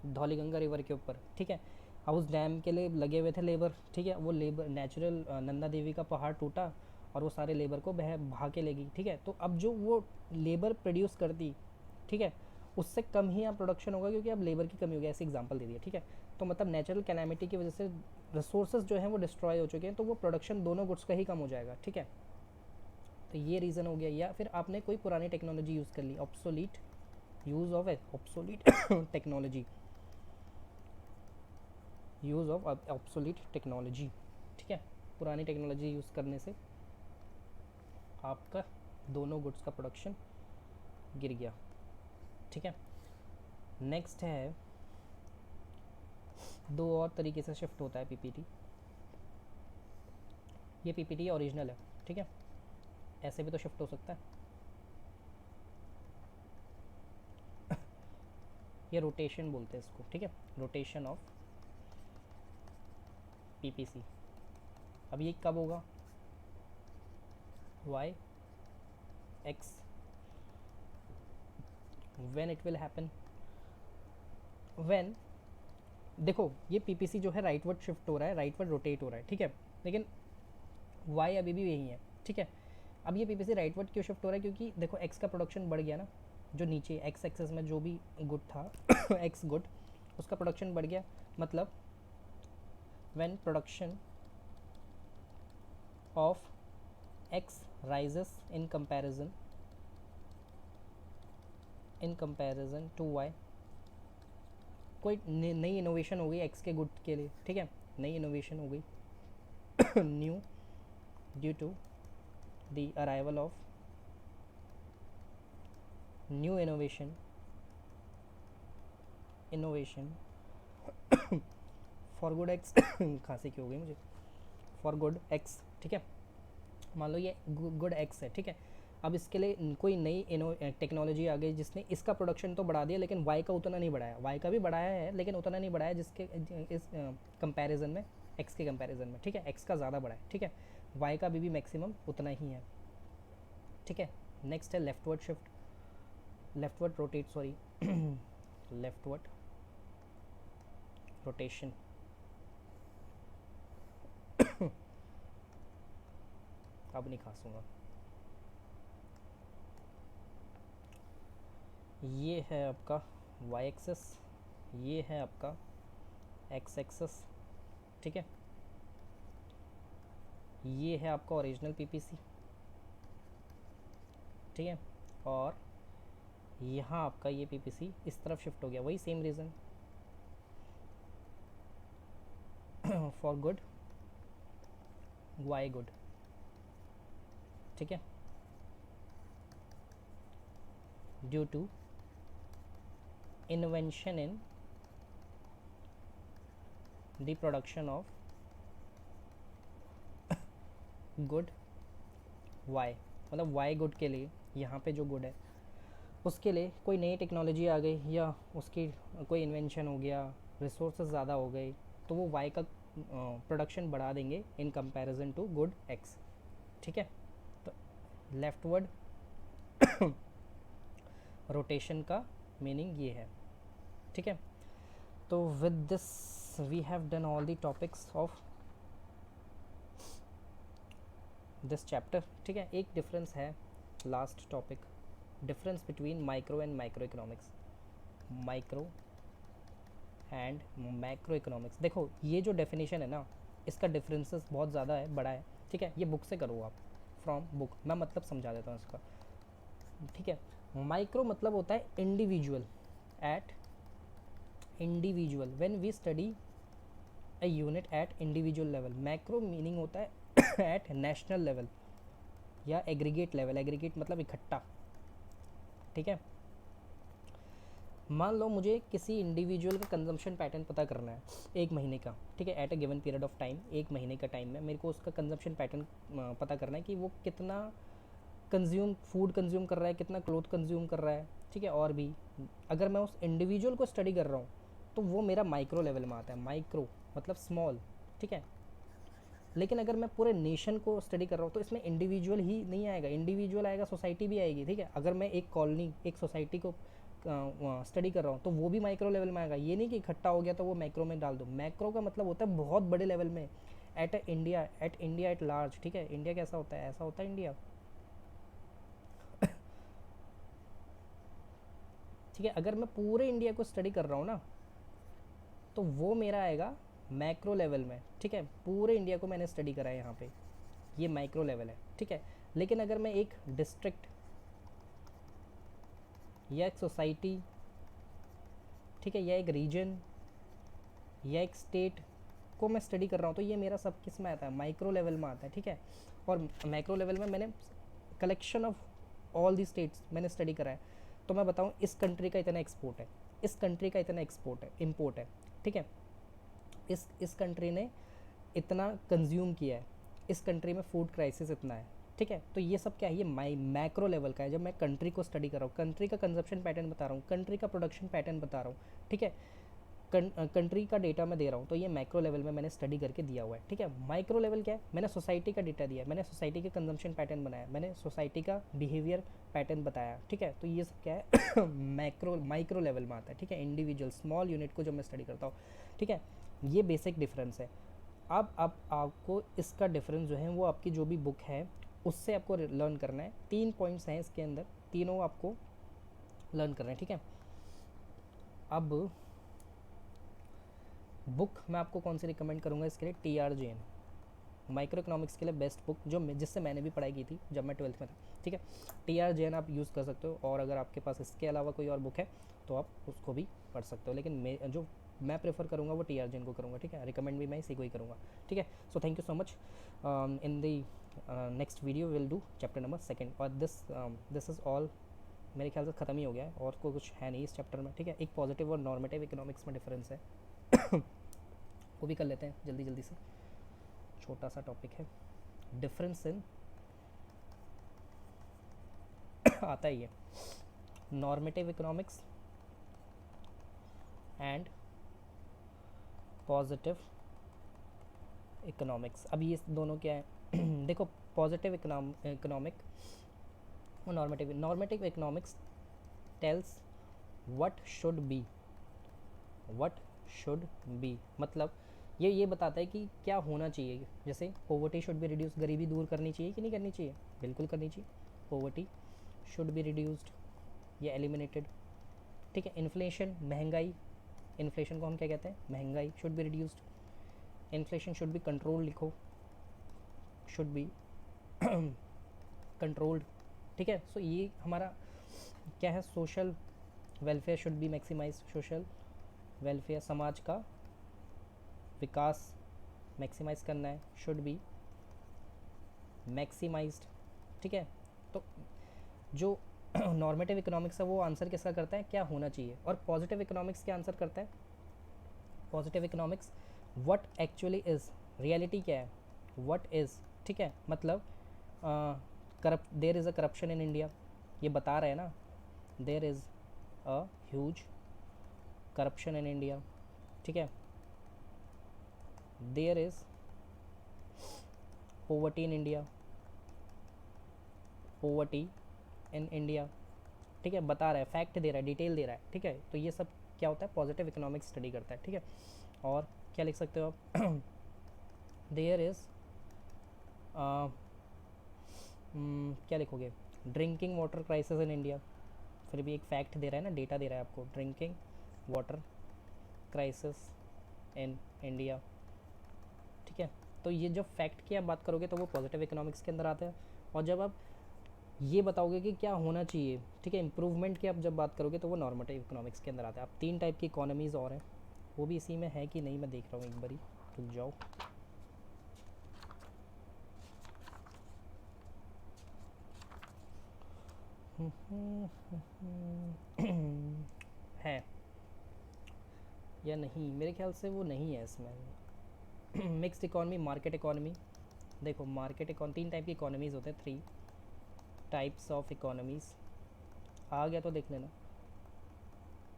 धौलीगंगा रिवर के ऊपर, ठीक है। अब उस डैम के लिए लगे हुए थे लेबर, ठीक है। वो लेबर नेचुरल नंदा देवी का पहाड़ टूटा और वो सारे लेबर को बहा के ले गई, ठीक है। तो अब जो वो लेबर प्रोड्यूस करती, ठीक है, उससे कम ही अब प्रोडक्शन होगा क्योंकि अब लेबर की कमी होगी, ऐसे एग्जांपल दे दिया, ठीक है। तो मतलब नेचुरल कैलामिटी की वजह से रिसोर्सेज जो हैं वो डिस्ट्रॉय हो चुके हैं, तो वो प्रोडक्शन दोनों गुड्स का ही कम हो जाएगा, ठीक है। तो ये रीज़न हो गया। या फिर आपने कोई पुरानी टेक्नोलॉजी यूज़ कर ली, obsolete use of obsolete technology, use of obsolete technology, ठीक है। पुरानी टेक्नोलॉजी यूज़ करने से आपका दोनों गुड्स का प्रोडक्शन गिर गया, ठीक है। नेक्स्ट है, दो और तरीके से शिफ्ट होता है पीपीटी। ये पीपीटी ओरिजिनल है, ठीक है, ऐसे भी तो शिफ्ट हो सकता है। ये रोटेशन बोलते हैं इसको, ठीक है, रोटेशन ऑफ पीपीसी। अब ये कब होगा? Y X, when it will happen, when, देखो ये पीपीसी जो है राइटवर्ड शिफ्ट हो रहा है, राइटवर्ड रोटेट हो रहा है, ठीक है, लेकिन वाई अभी भी यही है, ठीक है। अब ये पीपीसी राइटवर्ड क्यों शिफ्ट हो रहा है? क्योंकि देखो एक्स का प्रोडक्शन बढ़ गया ना, जो नीचे एक्स एक्सेस में जो भी गुड था एक्स गुड, उसका प्रोडक्शन बढ़ गया। मतलब when production of X rises in comparison to Y, कोई नई इनोवेशन हो गई एक्स के गुड के लिए, ठीक है, नई इनोवेशन हो गई new, due to the arrival of new innovation for good X खांसी क्यों हो गई मुझे, फॉर गुड एक्स, ठीक है। मान लो ये गुड एक्स है, ठीक है। अब इसके लिए कोई नई टेक्नोलॉजी आ गई जिसने इसका प्रोडक्शन तो बढ़ा दिया, लेकिन वाई का उतना नहीं बढ़ाया, वाई का भी बढ़ाया है लेकिन उतना नहीं बढ़ाया जिसके इस कंपैरिजन में, एक्स के कंपैरिजन में, ठीक है, एक्स का ज़्यादा बढ़ा है, ठीक है। वाई का भी मैक्सिमम उतना ही है, ठीक है। नेक्स्ट है leftward shift, leftward rotate, sorry leftward rotation. अब नहीं खांसूंगा। ये है आपका वाई एक्सेस, ये है आपका एक्स एक्सेस, ठीक है। ये है आपका ओरिजिनल पीपीसी, ठीक है। और यहाँ आपका ये पीपीसी इस तरफ शिफ्ट हो गया, वही same reason for good Y good, ठीक है, due to invention in the production of good Y, मतलब वाई गुड के लिए यहाँ पे जो गुड है उसके लिए कोई नई टेक्नोलॉजी आ गई या उसकी कोई इन्वेंशन हो गया, रिसोर्सेज ज़्यादा हो गई, तो वो वाई का प्रोडक्शन बढ़ा देंगे in comparison to good X, ठीक है। तो लेफ्टवर्ड रोटेशन का मीनिंग ये है, ठीक है। तो with this we have done all the topics of this chapter, ठीक है। एक डिफरेंस है, last topic, difference between micro and micro economics, micro and macro economics. देखो ये जो डेफिनेशन है ना, इसका डिफरेंसेस बहुत ज़्यादा है, बड़ा है, ठीक है। ये बुक से करो आप, फ्रॉम बुक, मैं मतलब समझा देता हूँ इसका, ठीक है। माइक्रो मतलब होता है individual, at individual, when we study a unit at individual level. Macro meaning होता है एट नेशनल लेवल या एग्रीगेट लेवल, एग्रीगेट मतलब इकट्ठा, ठीक है। मान लो मुझे किसी इंडिविजुअल का कंजम्पशन पैटर्न पता करना है एक महीने का, ठीक है, at a given period of time, एक महीने का टाइम में मेरे को उसका कंजम्पशन पैटर्न पता करना है कि वो कितना कंज्यूम फूड कंज्यूम कर रहा है, कितना क्लोथ कंज्यूम कर रहा है, ठीक है। और भी अगर मैं उस इंडिविजुअल को स्टडी कर रहा हूँ तो वो मेरा माइक्रो लेवल में आता है, माइक्रो मतलब स्मॉल, ठीक है। लेकिन अगर मैं पूरे नेशन को स्टडी कर रहा हूँ तो इसमें इंडिविजुअल ही नहीं आएगा, इंडिविजुअल आएगा, सोसाइटी भी आएगी, ठीक है। अगर मैं एक कॉलोनी, एक सोसाइटी को स्टडी कर रहा हूँ तो वो भी माइक्रो लेवल में आएगा। ये नहीं कि इकट्ठा हो गया तो वो मैक्रो में डाल दो। मैक्रो का मतलब होता है बहुत बड़े लेवल में, एट इंडिया एट लार्ज, ठीक है। इंडिया कैसा होता है, ऐसा होता है इंडिया, ठीक है। अगर मैं पूरे इंडिया को स्टडी कर रहा हूँ ना तो वो मेरा आएगा मैक्रो लेवल में, ठीक है। पूरे इंडिया को मैंने स्टडी करा है यहाँ पे, ये माइक्रो लेवल है, ठीक है। लेकिन अगर मैं एक डिस्ट्रिक्ट या एक सोसाइटी, ठीक है, या एक रीजन या एक स्टेट को मैं स्टडी कर रहा हूँ तो ये मेरा सब किस में आता है, माइक्रो लेवल में आता है, ठीक है। और मैक्रो लेवल में मैंने collection of all the states मैंने स्टडी करा है। तो मैं बताऊँ इस कंट्री का इतना एक्सपोर्ट है, इस कंट्री का इतना एक्सपोर्ट है, इम्पोर्ट है, ठीक है। इस कंट्री ने इतना कंज्यूम किया है, इस कंट्री में फूड क्राइसिस इतना है, ठीक है। तो ये सब क्या है, ये मैक्रो लेवल का है। जब मैं कंट्री को स्टडी कर रहा हूँ, कंट्री का कंजप्शन पैटर्न बता रहा हूँ, कंट्री का प्रोडक्शन पैटर्न बता रहा हूँ, ठीक है, कंट्री का डेटा मैं दे रहा हूँ, तो ये मैक्रो लेवल में मैंने स्टडी करके दिया हुआ है, ठीक है। माइक्रो लेवल क्या है, मैंने सोसाइटी का डेटा दिया है, मैंने सोसाइटी के कंजम्पशन पैटर्न बनाया, मैंने सोसाइटी का बिहेवियर पैटर्न बताया, ठीक है। तो ये सब क्या है मैक्रो माइक्रो लेवल में आता है, ठीक है। इंडिविजुअल स्मॉल यूनिट को जब मैं स्टडी करता हूँ, ठीक है, ये बेसिक डिफरेंस है। अब आपको इसका डिफरेंस जो है वो आपकी जो भी बुक है उससे आपको लर्न करना है। 3 पॉइंट्स हैं इसके अंदर, तीनों आपको लर्न करना है, ठीक है। अब बुक मैं आपको कौन सी रिकमेंड करूँगा इसके लिए, T R Jain, micro economics के लिए बेस्ट बुक जो जिससे मैंने भी पढ़ाई की थी जब मैं 12th में था, ठीक है। टी आर जैन आप यूज़ कर सकते हो, और अगर आपके पास इसके अलावा कोई और बुक है तो आप उसको भी पढ़ सकते हो, लेकिन मैं प्रेफर करूँगा वो टी आर जैन को करूँगा, ठीक है। रिकमेंड भी मैं इसी को ही करूँगा, ठीक है। So thank you so much. In the next video will do chapter number 2 और दिस इज़ ऑल। मेरे ख्याल से ख़त्म ही हो गया है और कोई कुछ है नहीं इस चैप्टर में, ठीक है। एक पॉजिटिव और नॉर्मेटिव इकोनॉमिक्स में डिफरेंस है वो भी कर लेते हैं जल्दी जल्दी से, छोटा सा टॉपिक है, डिफरेंस इन आता ही है, normative economics and positive economics. अब ये दोनों क्या है देखो, पॉजिटिव इकोनॉमिक और normative economics tells what should be मतलब ये बताता है कि क्या होना चाहिए। जैसे पोवर्टी शुड बी रिड्यूस, गरीबी दूर करनी चाहिए कि नहीं करनी चाहिए, बिल्कुल करनी चाहिए। पोवर्टी शुड बी रिड्यूस्ड या एलिमिनेटेड, ठीक है। इन्फ्लेशन, महंगाई, इन्फ्लेशन को हम क्या कहते हैं, महंगाई, should be reduced. Inflation should be control, लिखो, शुड बी कंट्रोल्ड, ठीक है। सो ये हमारा क्या है, social welfare should be maximise, social welfare, समाज का विकास मैक्सिमाइज करना है, शुड बी मैक्सिमाइज्ड, ठीक है। तो जो नॉर्मेटिव इकोनॉमिक्स है वो आंसर किसका करता है, क्या होना चाहिए, और पॉजिटिव इकोनॉमिक्स क्या आंसर करता है, positive economics what actually is, reality क्या है, व्हाट इज़, ठीक है। मतलब corrupt, there is a corruption in India, ये बता रहे हैं ना, there is a huge corruption in India, ठीक है। There is poverty in India, poverty in India, ठीक है, बता रहा है, फैक्ट दे रहा है, डिटेल दे रहा है, ठीक है। तो ये सब क्या होता है, पॉजिटिव इकोनॉमिक्स स्टडी करता है, ठीक है। और क्या लिख सकते हो आप देयर इज़ क्या लिखोगे, drinking water crisis in India, फिर भी एक फैक्ट दे रहा है ना, डेटा दे रहा है आपको, drinking water crisis in India, ठीक है। तो ये जब फैक्ट की आप बात करोगे तो वो पॉजिटिव इकोनॉमिक्स के अंदर आता है। और जब आप ये बताओगे कि क्या होना चाहिए, ठीक है, इंप्रूवमेंट की आप जब बात करोगे तो वो नॉर्मेटिव इकोनॉमिक्स के अंदर आता है। अब 3 टाइप की इकोनॉमीज़ और हैं, वो भी इसी में है कि नहीं मैं देख रहा हूँ, एक बारी रुक जाओ। है या नहीं, मेरे ख्याल से वो नहीं है इसमें। मिक्स्ड इकॉनमी, मार्केट इकॉनमी, देखो मार्केट इकॉन 3 टाइप की इकोनॉमीज़ होते हैं, 3 टाइप्स ऑफ इकोनॉमीज़, आ गया तो देख लेना,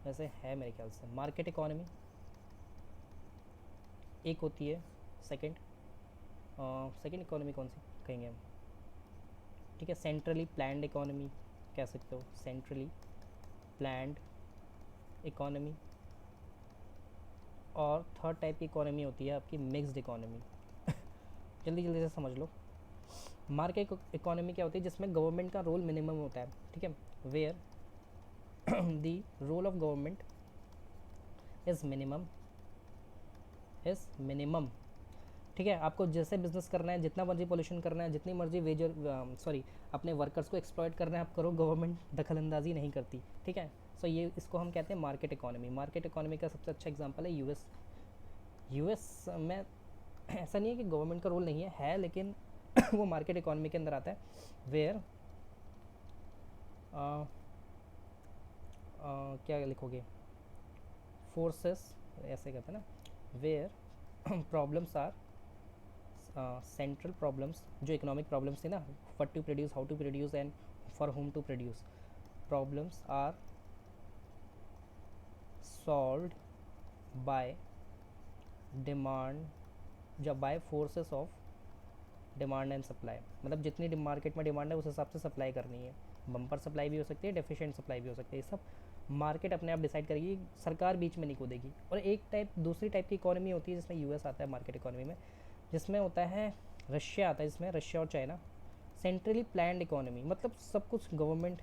वैसे है मेरे ख्याल से। मार्केट इकॉनमी एक होती है, सेकंड सेकंड इकोनॉमी कौन सी कहेंगे हम, ठीक है, सेंट्रली प्लान्ड इकोनॉमी कह सकते हो, सेंट्रली प्लान्ड इकोनॉमी। और थर्ड टाइप की इकोनॉमी होती है आपकी मिक्स्ड इकोनॉमी। जल्दी जल्दी से समझ लो। मार्केट इकोनॉमी क्या होती है, जिसमें गवर्नमेंट का रोल मिनिमम होता है, ठीक है, where the role of government is minimum, ठीक है। आपको जैसे बिजनेस करना है, जितना मर्जी पोल्यूशन करना है, जितनी मर्जी वेजर सॉरी अपने वर्कर्स को एक्सप्लॉयट करना है आप करो, गवर्नमेंट दखल अंदाजी नहीं करती, ठीक है। सो ये इसको हम कहते हैं मार्केट इकोनॉमी। मार्केट इकोनॉमी का सबसे अच्छा एग्जांपल है यूएस। यूएस में ऐसा नहीं है कि गवर्नमेंट का रोल नहीं है लेकिन वो मार्केट इकोनॉमी के अंदर आता है, वेयर क्या लिखोगे, फोर्सेस ऐसे कहते हैं ना, where problems are central problems, जो इकोनॉमिक प्रॉब्लम्स थी ना, what to produce, how to produce and for whom to produce, problems are solved by demand, जब by forces of demand and supply, मतलब जितनी मार्केट में डिमांड है उस हिसाब से सप्लाई करनी है। बम्पर सप्लाई भी हो सकती है, डेफिशिएंट सप्लाई भी हो सकती है, ये सब मार्केट अपने आप डिसाइड करेगी, सरकार बीच में नहीं कूदेगी। और एक टाइप दूसरी टाइप की इकोनॉमी होती है जिसमें यूएस आता है मार्केट इकोनॉमी में, जिसमें होता है रशिया आता है, जिसमें रशिया और चाइना, सेंट्रली प्लान्ड इकोनॉमी, मतलब सब कुछ गवर्नमेंट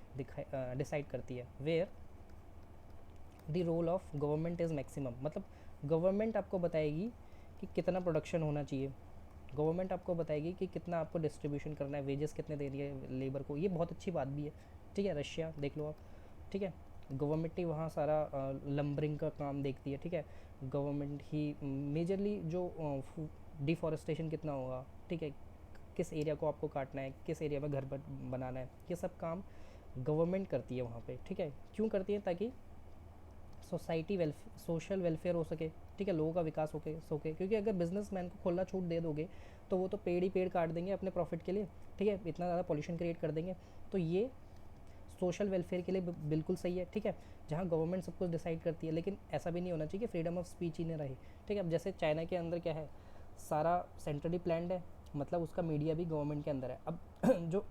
डिसाइड करती है, where the role of government is maximum, मतलब गवर्नमेंट आपको बताएगी कि कितना प्रोडक्शन होना चाहिए, गवर्नमेंट आपको बताएगी कि कितना आपको डिस्ट्रीब्यूशन करना है, वेजेस कितने देनी है लेबर को, ये बहुत अच्छी बात भी है, ठीक है। रशिया देख लो आप, ठीक है, गवर्नमेंट ही वहाँ सारा लम्बरिंग का काम देखती है, ठीक है, गवर्नमेंट ही मेजरली जो डिफॉरेस्टेशन कितना होगा, ठीक है, किस एरिया को आपको काटना है, किस एरिया में घर बनाना है, ये सब काम गवर्नमेंट करती है वहाँ पे, ठीक है। क्यों करती है, ताकि सोसाइटी सोशल वेलफेयर हो सके, ठीक है, लोगों का विकास हो सके, क्योंकि अगर बिजनेसमैन को खुला छूट दे दोगे तो वो तो पेड़ ही पेड़ काट देंगे अपने प्रॉफिट के लिए, ठीक है, इतना ज़्यादा पॉल्यूशन क्रिएट कर देंगे, तो ये सोशल वेलफेयर के लिए बिल्कुल सही है, ठीक है, जहाँ गवर्नमेंट सब कुछ डिसाइड करती है। लेकिन ऐसा भी नहीं होना चाहिए कि फ्रीडम ऑफ स्पीच ही नहीं रहे, ठीक है। अब जैसे चाइना के अंदर क्या है, सारा सेंट्रली प्लान्ड है, मतलब उसका मीडिया भी गवर्नमेंट के अंदर है। अब जो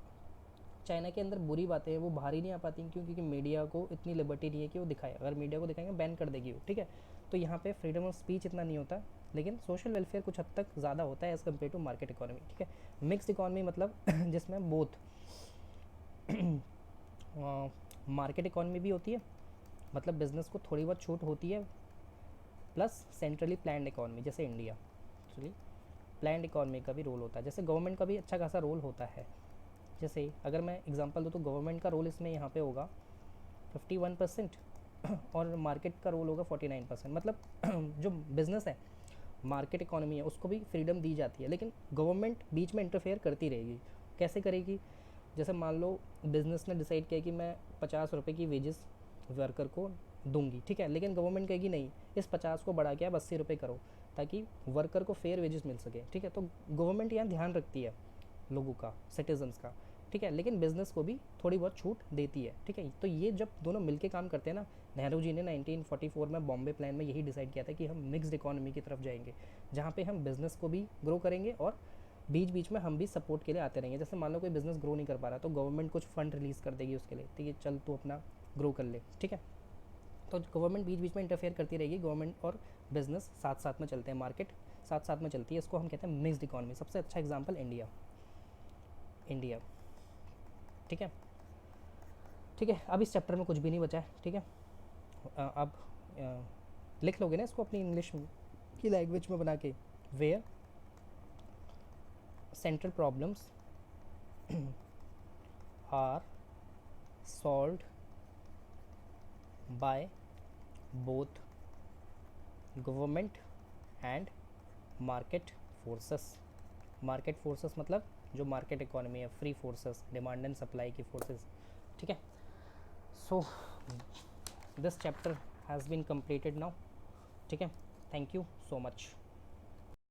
चाइना के अंदर बुरी बातें हैं वो बाहर ही नहीं आ पाती, क्योंकि मीडिया को इतनी लिबर्टी नहीं है कि वो दिखाए, अगर मीडिया को दिखाएंगे बैन कर देगी वो, ठीक है। तो यहाँ पे फ्रीडम ऑफ स्पीच इतना नहीं होता, लेकिन सोशल वेलफेयर कुछ हद तक ज़्यादा होता है as compare to market economy, ठीक है। मिक्स्ड इकोनॉमी मतलब जिसमें बोथ मार्केट इकोनॉमी भी होती है, मतलब बिजनेस को थोड़ी बहुत छूट होती है, प्लस सेंट्रली प्लान्ड इकोनॉमी जैसे इंडिया, एक्चुअली प्लान्ड इकोनॉमी का भी रोल होता है, जैसे गवर्नमेंट का भी अच्छा खासा रोल होता है। जैसे अगर मैं एग्जांपल दूँ तो गवर्नमेंट का रोल इसमें यहाँ पे होगा 51% और मार्केट का रोल होगा 49%, मतलब जो बिज़नेस है, मार्केट इकोनॉमी है, उसको भी फ्रीडम दी जाती है, लेकिन गवर्नमेंट बीच में इंटरफेयर करती रहेगी। कैसे करेगी, जैसे मान लो बिज़नेस ने डिसाइड किया कि मैं 50 रुपये की वेजेस वर्कर को दूंगी, ठीक है, लेकिन गवर्नमेंट कहेगी नहीं, इस 50 को बढ़ा के आप 80 रुपये करो ताकि वर्कर को फेयर वेजेस मिल सके, ठीक है। तो गवर्नमेंट यहाँ ध्यान रखती है लोगों का, सिटीजन्स का, ठीक है, लेकिन बिज़नेस को भी थोड़ी बहुत छूट देती है, ठीक है। तो ये जब दोनों मिलके काम करते हैं ना, नेहरू जी ने 1944 में बॉम्बे प्लान में यही डिसाइड किया था कि हम मिक्स्ड इकोनॉमी की तरफ जाएंगे, जहाँ पे हम बिज़नेस को भी ग्रो करेंगे और बीच बीच में हम भी सपोर्ट के लिए आते रहेंगे। जैसे मान लो कोई बिज़नेस ग्रो नहीं कर पा रहा तो गवर्नमेंट कुछ फंड रिलीज़ कर देगी उसके लिए, ठीक है, चल तू अपना ग्रो कर ले, ठीक है। तो गवर्नमेंट बीच बीच में इंटरफेयर करती रहेगी, गवर्नमेंट और बिज़नेस साथ साथ में चलते हैं, मार्केट साथ साथ में चलती है, इसको हम कहते हैं मिक्स्ड इकोनॉमी। सबसे अच्छा एग्जाम्पल इंडिया, इंडिया, ठीक है, ठीक है। अब इस चैप्टर में कुछ भी नहीं बचा है, ठीक है। अब लिख लोगे ना इसको अपनी इंग्लिश की लैंग्वेज में बना के, where central problems are solved by both government and market forces. Market forces मतलब जो मार्केट इकोनॉमी है, free forces, demand and supply की फोर्सेस, ठीक है। So this chapter has been completed now. ठीक है, थैंक यू सो मच.